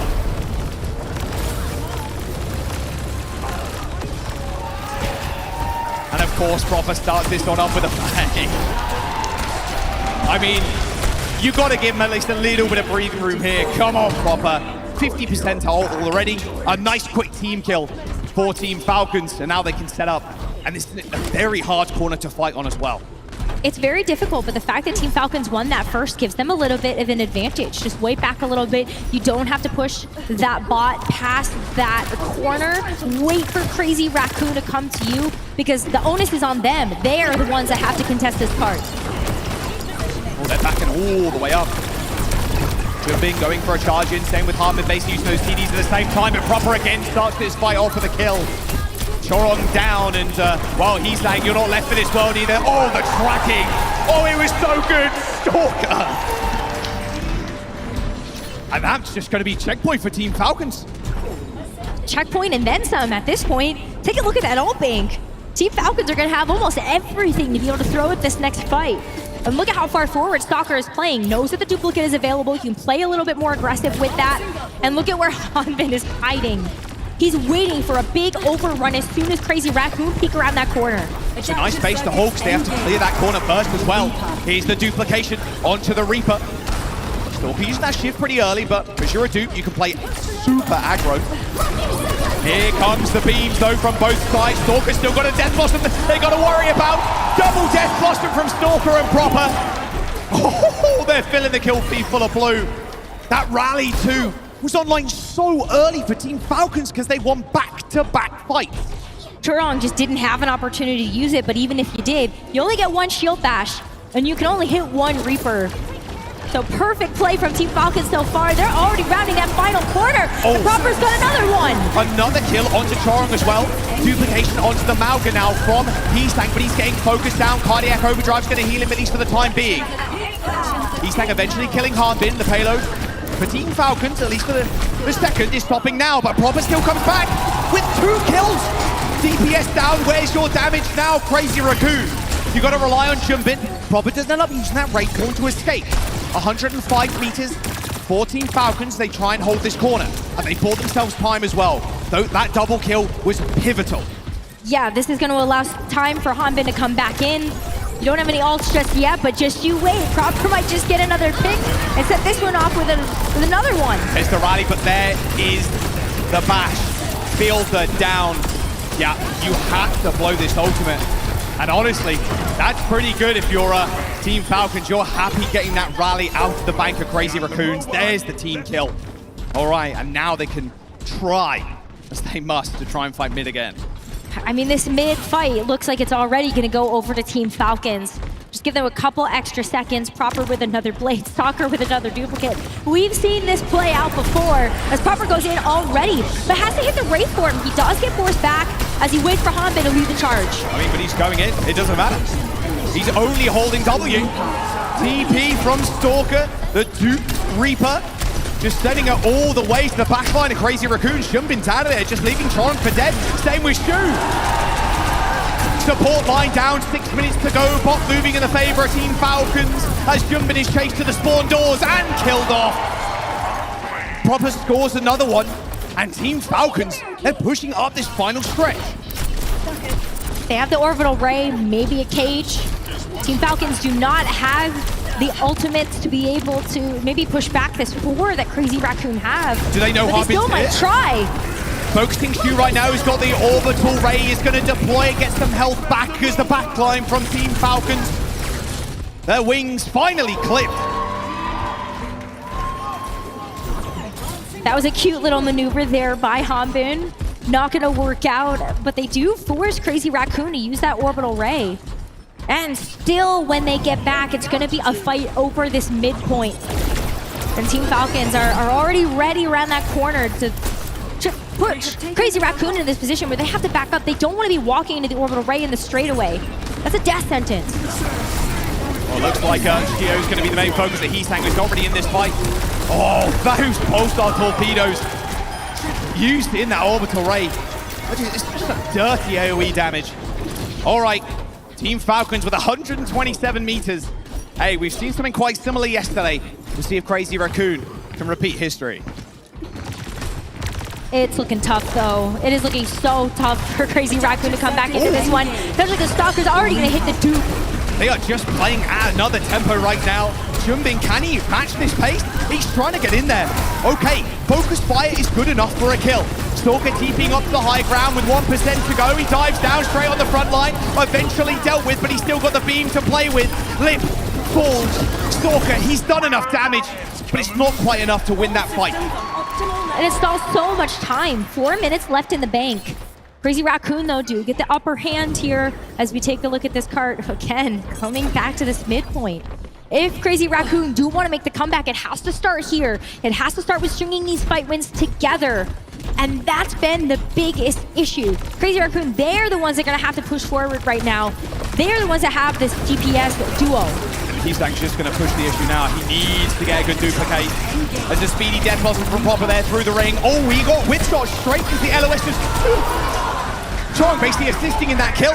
And of course, Proper starts this one off with a bang. I mean, you got to give him at least a little bit of breathing room here. Come on, Proper. 50% ult already. A nice quick team kill for Team Falcons, and now they can set up. And this is a very hard corner to fight on as well. It's very difficult, but the fact that Team Falcons won that first gives them a little bit of an advantage. Just wait back a little bit. You don't have to push that bot past that corner. Wait for Crazy Raccoon to come to you, because the onus is on them. They are the ones that have to contest this part. Oh, they're backing all the way up. Jumping, going for a charge in. Same with Hartman, basically using those TDs at the same time. And Proper again starts this fight off with a kill. Chorong down, and well, he's saying you're not left for this world either. Oh, the tracking. Oh, it was so good. Stalker. And that's just going to be checkpoint for Team Falcons. Checkpoint and then some at this point. Take a look at that ult bank. Team Falcons are going to have almost everything to be able to throw at this next fight. And look at how far forward Stalker is playing. Knows that the duplicate is available. You can play a little bit more aggressive with that. And look at where Hanbin is hiding. He's waiting for a big overrun as soon as Crazy Raccoon peek around that corner. It's a nice base to Hawks. They have to clear that corner first as well. Here's the duplication onto the Reaper. Stalker using that shift pretty early, but because you're a dupe, you can play super aggro. Here comes the beams though from both sides. Stalker's still got a Death Blossom they got to worry about. Double Death Blossom from Stalker and Proper. Oh, they're filling the kill feed full of blue. That rally too was online so early for Team Falcons because they won back-to-back fights. Chorong just didn't have an opportunity to use it, but even if you did, you only get one shield bash, and you can only hit one Reaper. So perfect play from Team Falcons so far. They're already rounding that final corner. Oh. Proper's got another one. Another kill onto Chorong as well. Duplication onto the Mauga now from Heastang, but he's getting focused down. Cardiac Overdrive's going to heal him at least for the time being. Heastang eventually killing Hanbin, the payload. For Team Falcons, at least for the second, is stopping now, but Proper still comes back with 2 kills. DPS down, where's your damage now, Crazy Raccoon? You got to rely on Jumbin. Proper doesn't end up using that Raccoon to escape. 105 meters, 14 Falcons, they try and hold this corner. And they bought themselves time as well. Though that double kill was pivotal. Yeah, this is going to allow time for Hanbin to come back in. You don't have any ults just yet, but just you wait. Proper might just get another pick and set this one off with another one. There's the rally, but there is the bash. Fielder down. Yeah, you have to blow this ultimate. And honestly, that's pretty good if you're Team Falcons. You're happy getting that rally out of the bank of Crazy Raccoons. There's the team kill. All right, and now they can try, as they must, to try and fight mid again. I mean, this mid fight looks like it's already going to go over to Team Falcons. Just give them a couple extra seconds. Proper with another blade, Stalker with another duplicate. We've seen this play out before as Proper goes in already, but has to hit the Wraith for him. He does get forced back as he waits for Hanbin to lead the charge. I mean, but he's going in. It doesn't matter. He's only holding W. TP from Stalker, the dupe Reaper. Just sending it all the way to the backline of Crazy Raccoon. Jumbin's out of there, just leaving Chorong for dead. Same with Shu. Support line down, 6 minutes to go. Bot moving in the favor of Team Falcons as Jumbin is chased to the spawn doors and killed off. Proper scores another one. And Team Falcons, they're pushing up this final stretch. They have the orbital ray, maybe a cage. Team Falcons do not have the ultimates to be able to maybe push back this 4 that Crazy Raccoon have. Do they know Hanbin's still might try. Focusing Shu right now, he's got the orbital ray, he's going to deploy it, get some health back as the backline from Team Falcons. Their wings finally clipped. That was a cute little maneuver there by Hanbin. Not going to work out, but they do force Crazy Raccoon to use that orbital ray. And still, when they get back, it's going to be a fight over this midpoint. And Team Falcons are already ready around that corner to put Crazy Raccoon in this position where they have to back up. They don't want to be walking into the orbital ray in the straightaway. That's a death sentence. Well, looks like Gio's going to be the main focus that Heastang is already in this fight. Oh, those pulsar torpedoes used in that orbital ray. It's just a dirty AoE damage. All right, Team Falcons with 127 meters. Hey, we've seen something quite similar yesterday. We'll see if Crazy Raccoon can repeat history. It's looking tough, though. It is looking so tough for Crazy Raccoon to come back into this one. Especially the Stalker's already going to hit the dupe. They are just playing at another tempo right now. Jumbin, can he match this pace? He's trying to get in there. Okay, focus fire is good enough for a kill. Stalker TPing up to the high ground with 1% to go. He dives down straight on the front line. Eventually dealt with, but he's still got the beam to play with. Lip falls. Stalker, he's done enough damage, but it's not quite enough to win that fight. And it stalls so much time. 4 minutes left in the bank. Crazy Raccoon, though, do get the upper hand here as we take a look at this card. Again, coming back to this midpoint. If Crazy Raccoon do want to make the comeback, it has to start here. It has to start with stringing these fight wins together. And that's been the biggest issue. Crazy Raccoon, they're the ones that are going to have to push forward right now. They're the ones that have this DPS duo. He's just going to push the issue now. He needs to get a good duplicate. There's a speedy death blossom from Proper there through the ring. Oh, he got whip shot straight into the LOS. Chong basically assisting in that kill.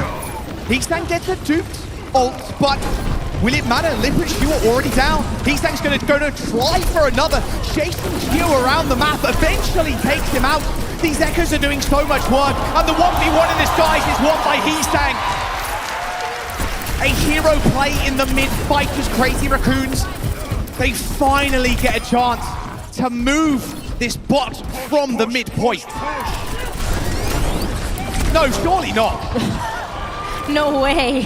Heesang gets a duped ult, but will it matter? Lippert Q are already down. Heesang's going to try for another. Chasing Q around the map eventually takes him out. These Echoes are doing so much work, and the 1v1 in the skies is won by Heesang. A hero play in the mid-fight was Crazy Raccoons. They finally get a chance to move this bot from the midpoint. No, surely not. No way.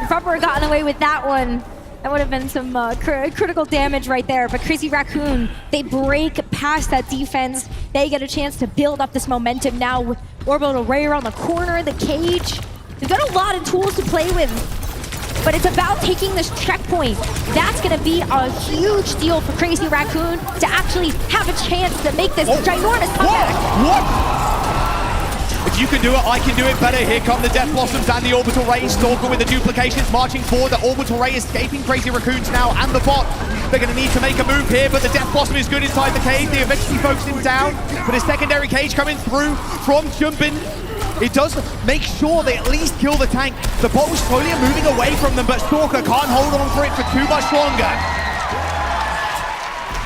Proper gotten away with that one. That would have been some critical damage right there. But Crazy Raccoon, they break past that defense. They get a chance to build up this momentum now with Orbital Ray around the corner, the cage. They've got a lot of tools to play with, but it's about taking this checkpoint. That's going to be a huge deal for Crazy Raccoon to actually have a chance to make this ginormous comeback. What? If you can do it, I can do it better. Here come the Death Blossoms and the Orbital Ray. Stalker with the duplications marching forward. The Orbital Ray escaping Crazy Raccoons now and the bot. They're going to need to make a move here, but the Death Blossom is good inside the cage. They eventually focus him down, but a secondary cage coming through from Jumpin. It does make sure they at least kill the tank. The bot was slowly moving away from them, but Stalker can't hold on for it for too much longer.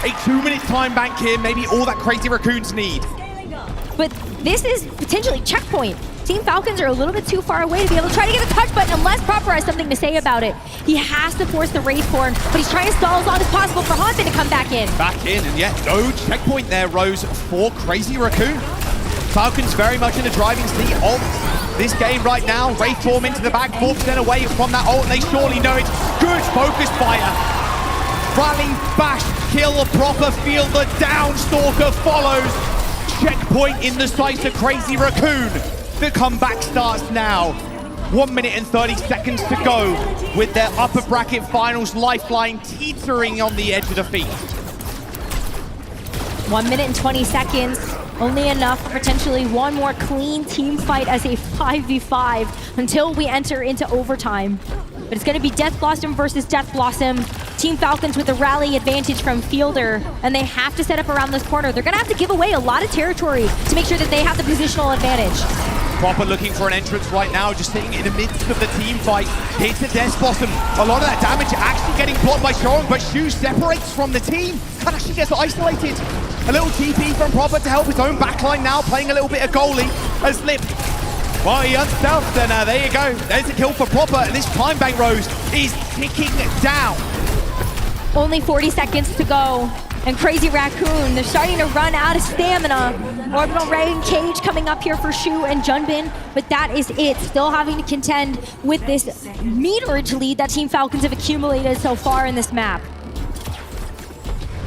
A 2-minute time bank here, maybe all that Crazy Raccoons need. But this is potentially checkpoint. Team Falcons are a little bit too far away to be able to try to get the touch button unless Proper has something to say about it. He has to force the Wraithborn, but he's trying to stall as long as possible for Haunted to come back in. Back in, and yet no checkpoint there, Rose, for Crazy Raccoon. Falcons very much in the driving seat of this game right now. Wraithborn into the back, 4% away from that ult, and they surely know it. Good focus fire. Rally, bash, kill, Proper, feel the down. Stalker follows. Checkpoint in the sights of Crazy Raccoon. The comeback starts now. 1 minute and 30 seconds to go with their upper bracket finals lifeline teetering on the edge of defeat. 1 minute and 20 seconds. Only enough for potentially one more clean team fight as a 5v5 until we enter into overtime. But it's going to be Death Blossom versus Death Blossom. Team Falcons with the rally advantage from Fielder, and they have to set up around this corner. They're going to have to give away a lot of territory to make sure that they have the positional advantage. Proper looking for an entrance right now, just sitting in the midst of the team fight. Hits the Death Blossom. A lot of that damage actually getting blocked by Shorong, but Shu separates from the team and actually gets isolated. A little TP from Proper to help his own backline now, playing a little bit of goalie as Lip. Well, he unstealthed, and there you go. There's a kill for Proper, and this time bank, Rose, is ticking down. Only 40 seconds to go. And Crazy Raccoon, they're starting to run out of stamina. Orbital Ray and Cage coming up here for Shu and Junbin, but that is it. Still having to contend with this meterage lead that Team Falcons have accumulated so far in this map.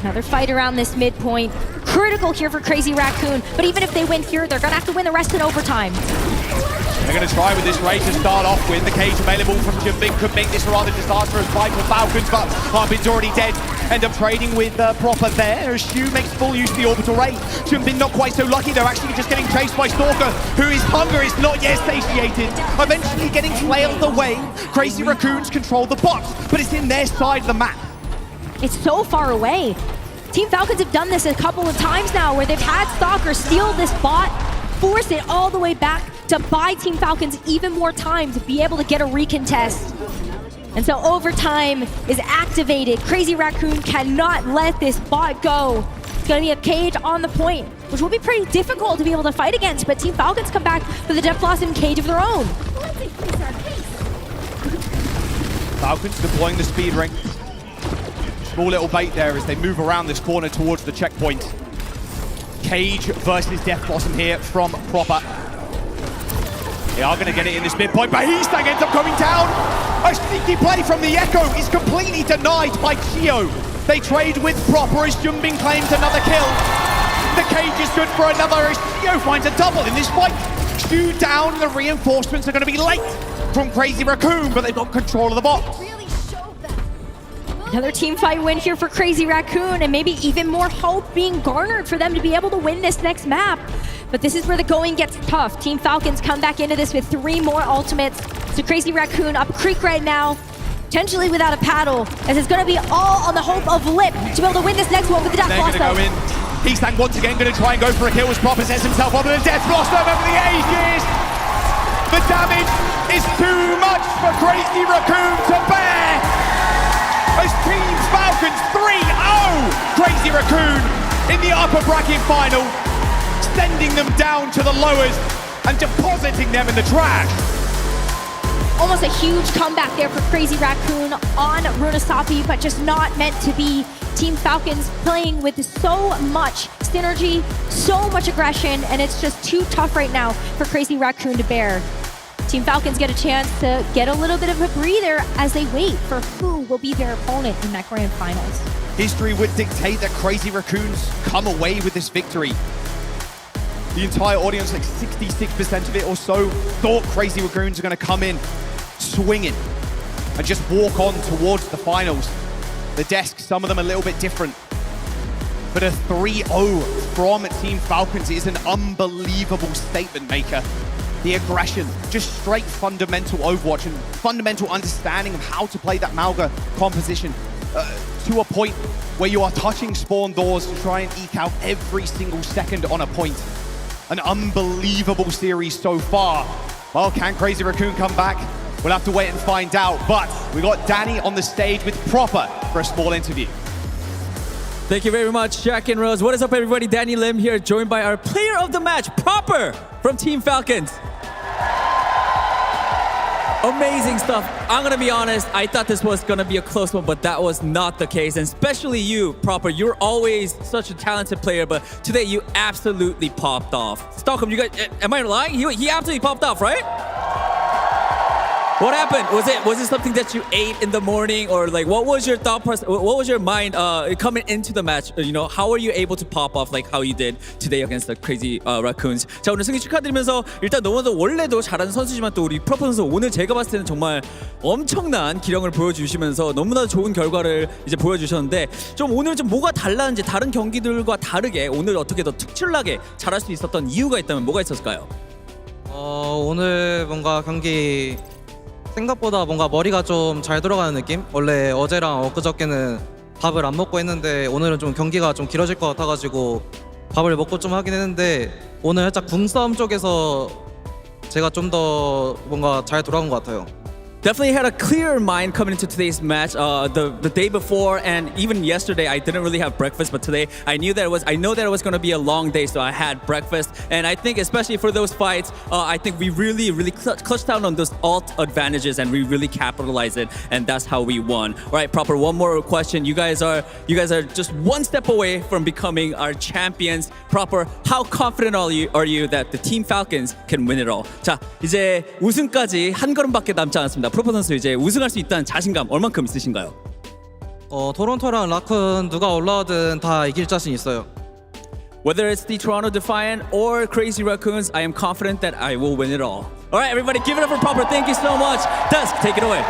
Another fight around this midpoint. Critical here for Crazy Raccoon, but even if they win here, they're gonna have to win the rest in overtime. They're going to try with this Ray to start off with. The cage available from Jumbin could make this a rather disastrous fight for Falcons, but Harbin's already dead. End up trading with Proper there as Shu makes full use of the Orbital Ray. Jumbin not quite so lucky. They're actually just getting chased by Stalker, whose hunger is not yet satiated. Eventually getting flailed away. Crazy Raccoons control the bot, but it's in their side of the map. It's so far away. Team Falcons have done this a couple of times now where they've had Stalker steal this bot, force it all the way back to buy Team Falcons even more time to be able to get a recontest. And so overtime is activated. Crazy Raccoon cannot let this bot go. It's going to be a cage on the point, which will be pretty difficult to be able to fight against, but Team Falcons come back with a Death Blossom cage of their own. Falcons deploying the speed ring. Small little bait there as they move around this corner towards the checkpoint. Cage versus Death Blossom here from Proper. They are going to get it in this midpoint, but Heesang ends up going down. A sneaky play from the Echo is completely denied by Chio. They trade with Proper as Jumbin claims another kill. The cage is good for another as Chio finds a double in this fight. Shu down, the reinforcements are going to be late from Crazy Raccoon, but they've got control of the box. Another team fight win here for Crazy Raccoon, and maybe even more hope being garnered for them to be able to win this next map. But this is where the going gets tough. Team Falcons come back into this with 3 more ultimates. So Crazy Raccoon up creek right now, potentially without a paddle, as it's going to be all on the hope of Lip to be able to win this next one with the Death They're going to go in. Heesang once again going to try and go for a kill as Proper sets himself up with a Death Blossom over the ages. The damage is too much for Crazy Raccoon to bear. As Team Falcons 3-0 Crazy Raccoon in the upper bracket final, sending them down to the lowers and depositing them in the trash. Almost a huge comeback there for Crazy Raccoon on Runasapi, but just not meant to be. Team Falcons playing with so much synergy, so much aggression, and it's just too tough right now for Crazy Raccoon to bear. Team Falcons get a chance to get a little bit of a breather as they wait for who will be their opponent in that grand finals. History would dictate that Crazy Raccoons come away with this victory. The entire audience, like 66% of it or so, thought Crazy Raccoons are going to come in swinging and just walk on towards the finals. The desk, some of them a little bit different. But a 3-0 from Team Falcons is an unbelievable statement maker. The aggression, just straight fundamental Overwatch and fundamental understanding of how to play that Malga composition to a point where you are touching spawn doors to try and eke out every single second on a point. An unbelievable series so far. Well, can Crazy Raccoon come back? We'll have to wait and find out. But we got Danny on the stage with Proper for a small interview. Thank you very much, Jack and Rose. What is up, everybody? Danny Lim here, joined by our player of the match, Proper, from Team Falcons. Amazing stuff. I'm gonna be honest, I thought this was gonna be a close one, but that was not the case. And especially you, Proper, you're always such a talented player, but today you absolutely popped off. Stockholm, you guys, am I lying? He absolutely popped off, right? What happened? Was it something that you ate in the morning, or like what was your thought process? What was your mind coming into the match? You know, how were you able to pop off like how you did today against the Crazy Raccoons? 자, 오늘 승리 축하드리면서 일단 너무나도 원래도 잘하는 선수지만 또 우리 프로퍼 선수 오늘 제가 봤을 때는 정말 엄청난 기량을 보여주시면서 너무나 좋은 결과를 이제 보여주셨는데 좀 오늘 좀 뭐가 달랐는지 다른 경기들과 다르게 오늘 어떻게 더 특출나게 잘할 수 있었던 이유가 있다면 뭐가 있었을까요? 오늘 뭔가 경기 생각보다 뭔가 머리가 좀 잘 돌아가는 느낌? 원래 어제랑 엊그저께는 밥을 안 먹고 했는데 오늘은 좀 경기가 좀 길어질 것 같아가지고 밥을 먹고 좀 하긴 했는데 오늘 살짝 궁싸움 쪽에서 제가 좀 더 뭔가 잘 돌아간 것 같아요. Definitely had a clearer mind coming into today's match. The day before and even yesterday, I didn't really have breakfast, but today I know that it was going to be a long day, so I had breakfast. And I think, especially for those fights, I think we really clutched down on those alt advantages and we really capitalized it, and that's how we won. All right, Proper. One more question. You guys are just one step away from becoming our champions. Proper. How confident are you that the Team Falcons can win it all? 자, 이제 우승까지 한 걸음밖에 남지 않았습니다. 프로퍼 선수 이제 우승할 수 있다는 자신감 얼만큼 있으신가요? 토론토랑 라쿤 누가 올라오든 다 이길 자신 있어요. Whether it's the Toronto Defiant or Crazy Raccoons, I am confident that I will win it all. All right, everybody, give it up for Proper. Thank you so much. Dusk, take it away.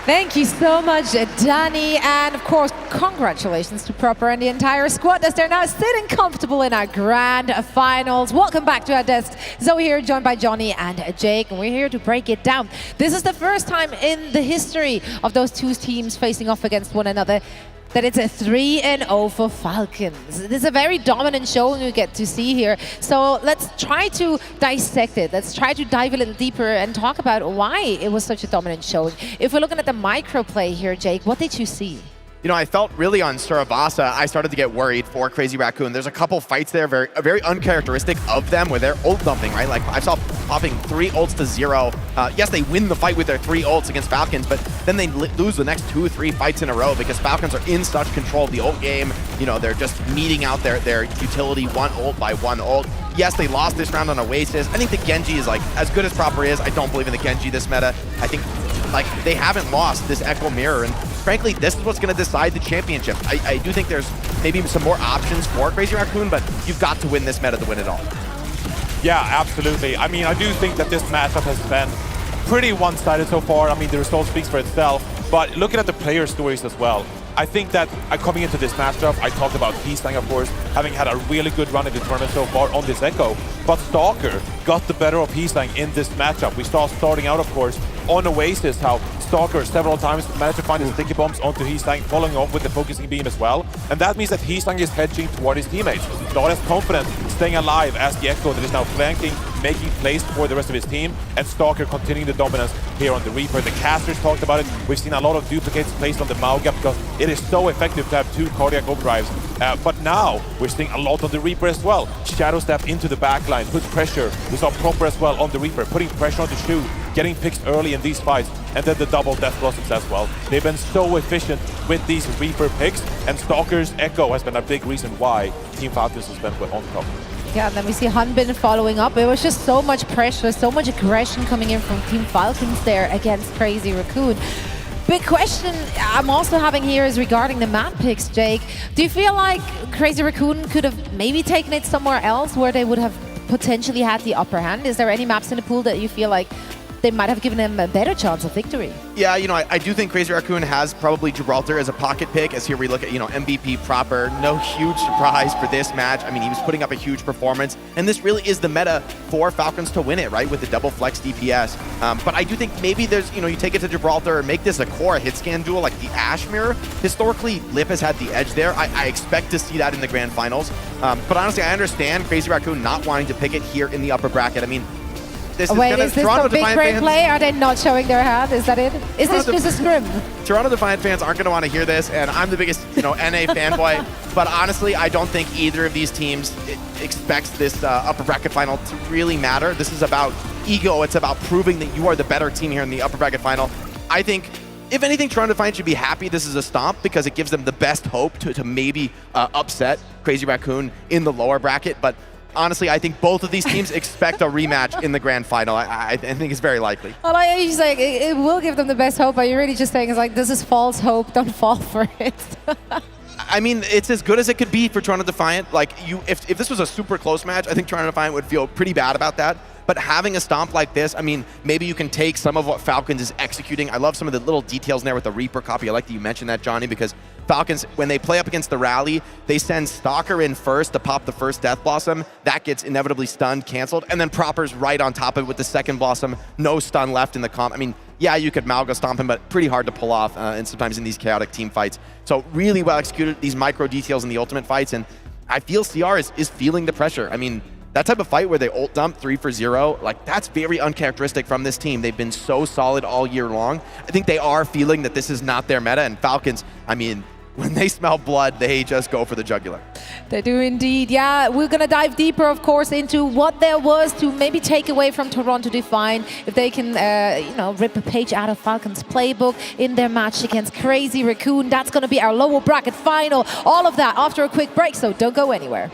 Thank you so much, Danny, and of course, congratulations to Proper and the entire squad as they're now sitting comfortable in our grand finals. Welcome back to our desk. Zoe here, joined by Johnny and Jake, and we're here to break it down. This is the first time in the history of those two teams facing off against one another that it's a 3-0 for Falcons. This is a very dominant showing we get to see here. So let's try to dissect it. Let's try to dive a little deeper and talk about why it was such a dominant showing. If we're looking at the micro play here, Jake, what did you see? You know, I felt really on Surabasa, I started to get worried for Crazy Raccoon. There's a couple fights there, very uncharacteristic of them, where they're ult dumping, right? Like, I saw popping 3 ults to 0. Yes, they win the fight with their 3 ults against Falcons, but then they lose the next 2 or 3 fights in a row because Falcons are in such control of the ult game. You know, they're just meeting out their utility one ult by one ult. Yes, they lost this round on OWCS. I think the Genji is, like, as good as Proper is. I don't believe in the Genji this meta. I think, like, they haven't lost this Echo Mirror, and frankly, this is what's going to decide the championship. I do think there's maybe some more options for Crazy Raccoon, but you've got to win this meta to win it all. Yeah, absolutely. I mean, I do think that this matchup has been pretty one-sided so far. I mean, the result speaks for itself. But looking at the player stories as well, I think that coming into this matchup, I talked about Peacetang, of course, having had a really good run in the tournament so far on this Echo. But Stalker got the better of Peacetang in this matchup. We saw starting out, of course, on Oasis, how Stalker several times managed to find his sticky bombs onto Peacetang, following off with the focusing beam as well. And that means that Peacetang is hedging toward his teammates. Not as confident, staying alive as the Echo that is now flanking, making plays for the rest of his team, and Stalker continuing the dominance here on the Reaper. The casters talked about it. We've seen a lot of duplicates placed on the Mauga because it is so effective to have 2 cardiac overdrives. But now we're seeing a lot on the Reaper as well. Shadow step into the backline, put pressure. We saw Proper as well on the Reaper, putting pressure on the Shu, getting picks early in these fights, and then the double Death Blossoms as well. They've been so efficient with these Reaper picks, and Stalker's Echo has been a big reason why Team Falcons has been on top. Yeah, and then we see Hanbin following up. It was just so much pressure, so much aggression coming in from Team Falcons there against Crazy Raccoon. Big question I'm also having here is regarding the map picks, Jake. Do you feel like Crazy Raccoon could have maybe taken it somewhere else where they would have potentially had the upper hand? Is there any maps in the pool that you feel like they might have given them a better chance of victory? Yeah, I do think Crazy Raccoon has probably Gibraltar as a pocket pick, as here we look at, MVP Proper. No huge surprise for this match. I mean, he was putting up a huge performance, and this really is the meta for Falcons to win it, right, with the double flex DPS. But I do think maybe there's, you take it to Gibraltar and make this a core hit scan duel like the Ash Mirror. Historically, Lip has had the edge there. I expect to see that in the grand finals. But honestly, I understand Crazy Raccoon not wanting to pick it here in the upper bracket. I mean, this is Wait, is this a big break play? Are they not showing their hand? Is that it? Is this just a scrim? Toronto Defiant fans aren't going to want to hear this, and I'm the biggest, NA fanboy. But honestly, I don't think either of these teams expects this upper bracket final to really matter. This is about ego. It's about proving that you are the better team here in the upper bracket final. I think, if anything, Toronto Defiant should be happy this is a stomp because it gives them the best hope to maybe upset Crazy Raccoon in the lower bracket. But honestly, I think both of these teams expect a rematch in the grand final. I think it's very likely. Well, like you say, it will give them the best hope, but you're really just saying it's like, this is false hope, don't fall for it. I mean, it's as good as it could be for Toronto Defiant. Like, if this was a super close match, I think Toronto Defiant would feel pretty bad about that. But having a stomp like this, I mean, maybe you can take some of what Falcons is executing. I love some of the little details in there with the Reaper copy. I like that you mentioned that, Johnny, because Falcons, when they play up against the rally, they send Stalker in first to pop the first Death Blossom. That gets inevitably stunned, canceled, and then Proper's right on top of it with the second Blossom. No stun left in the comp. I mean, yeah, you could Malga stomp him, but pretty hard to pull off, and sometimes in these chaotic team fights. So really well executed, these micro details in the ultimate fights, and I feel CR is feeling the pressure. I mean, that type of fight where they ult dump 3 for 0, like, that's very uncharacteristic from this team. They've been so solid all year long. I think they are feeling that this is not their meta, and Falcons, I mean, when they smell blood, they just go for the jugular. They do indeed. Yeah, we're going to dive deeper, of course, into what there was to maybe take away from Toronto Defiant. If they can, rip a page out of Falcons' playbook in their match against Crazy Raccoon. That's going to be our lower bracket final. All of that after a quick break, so don't go anywhere.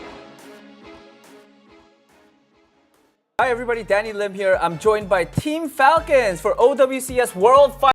Hi everybody, Danny Lim here. I'm joined by Team Falcons for OWCS World Finals.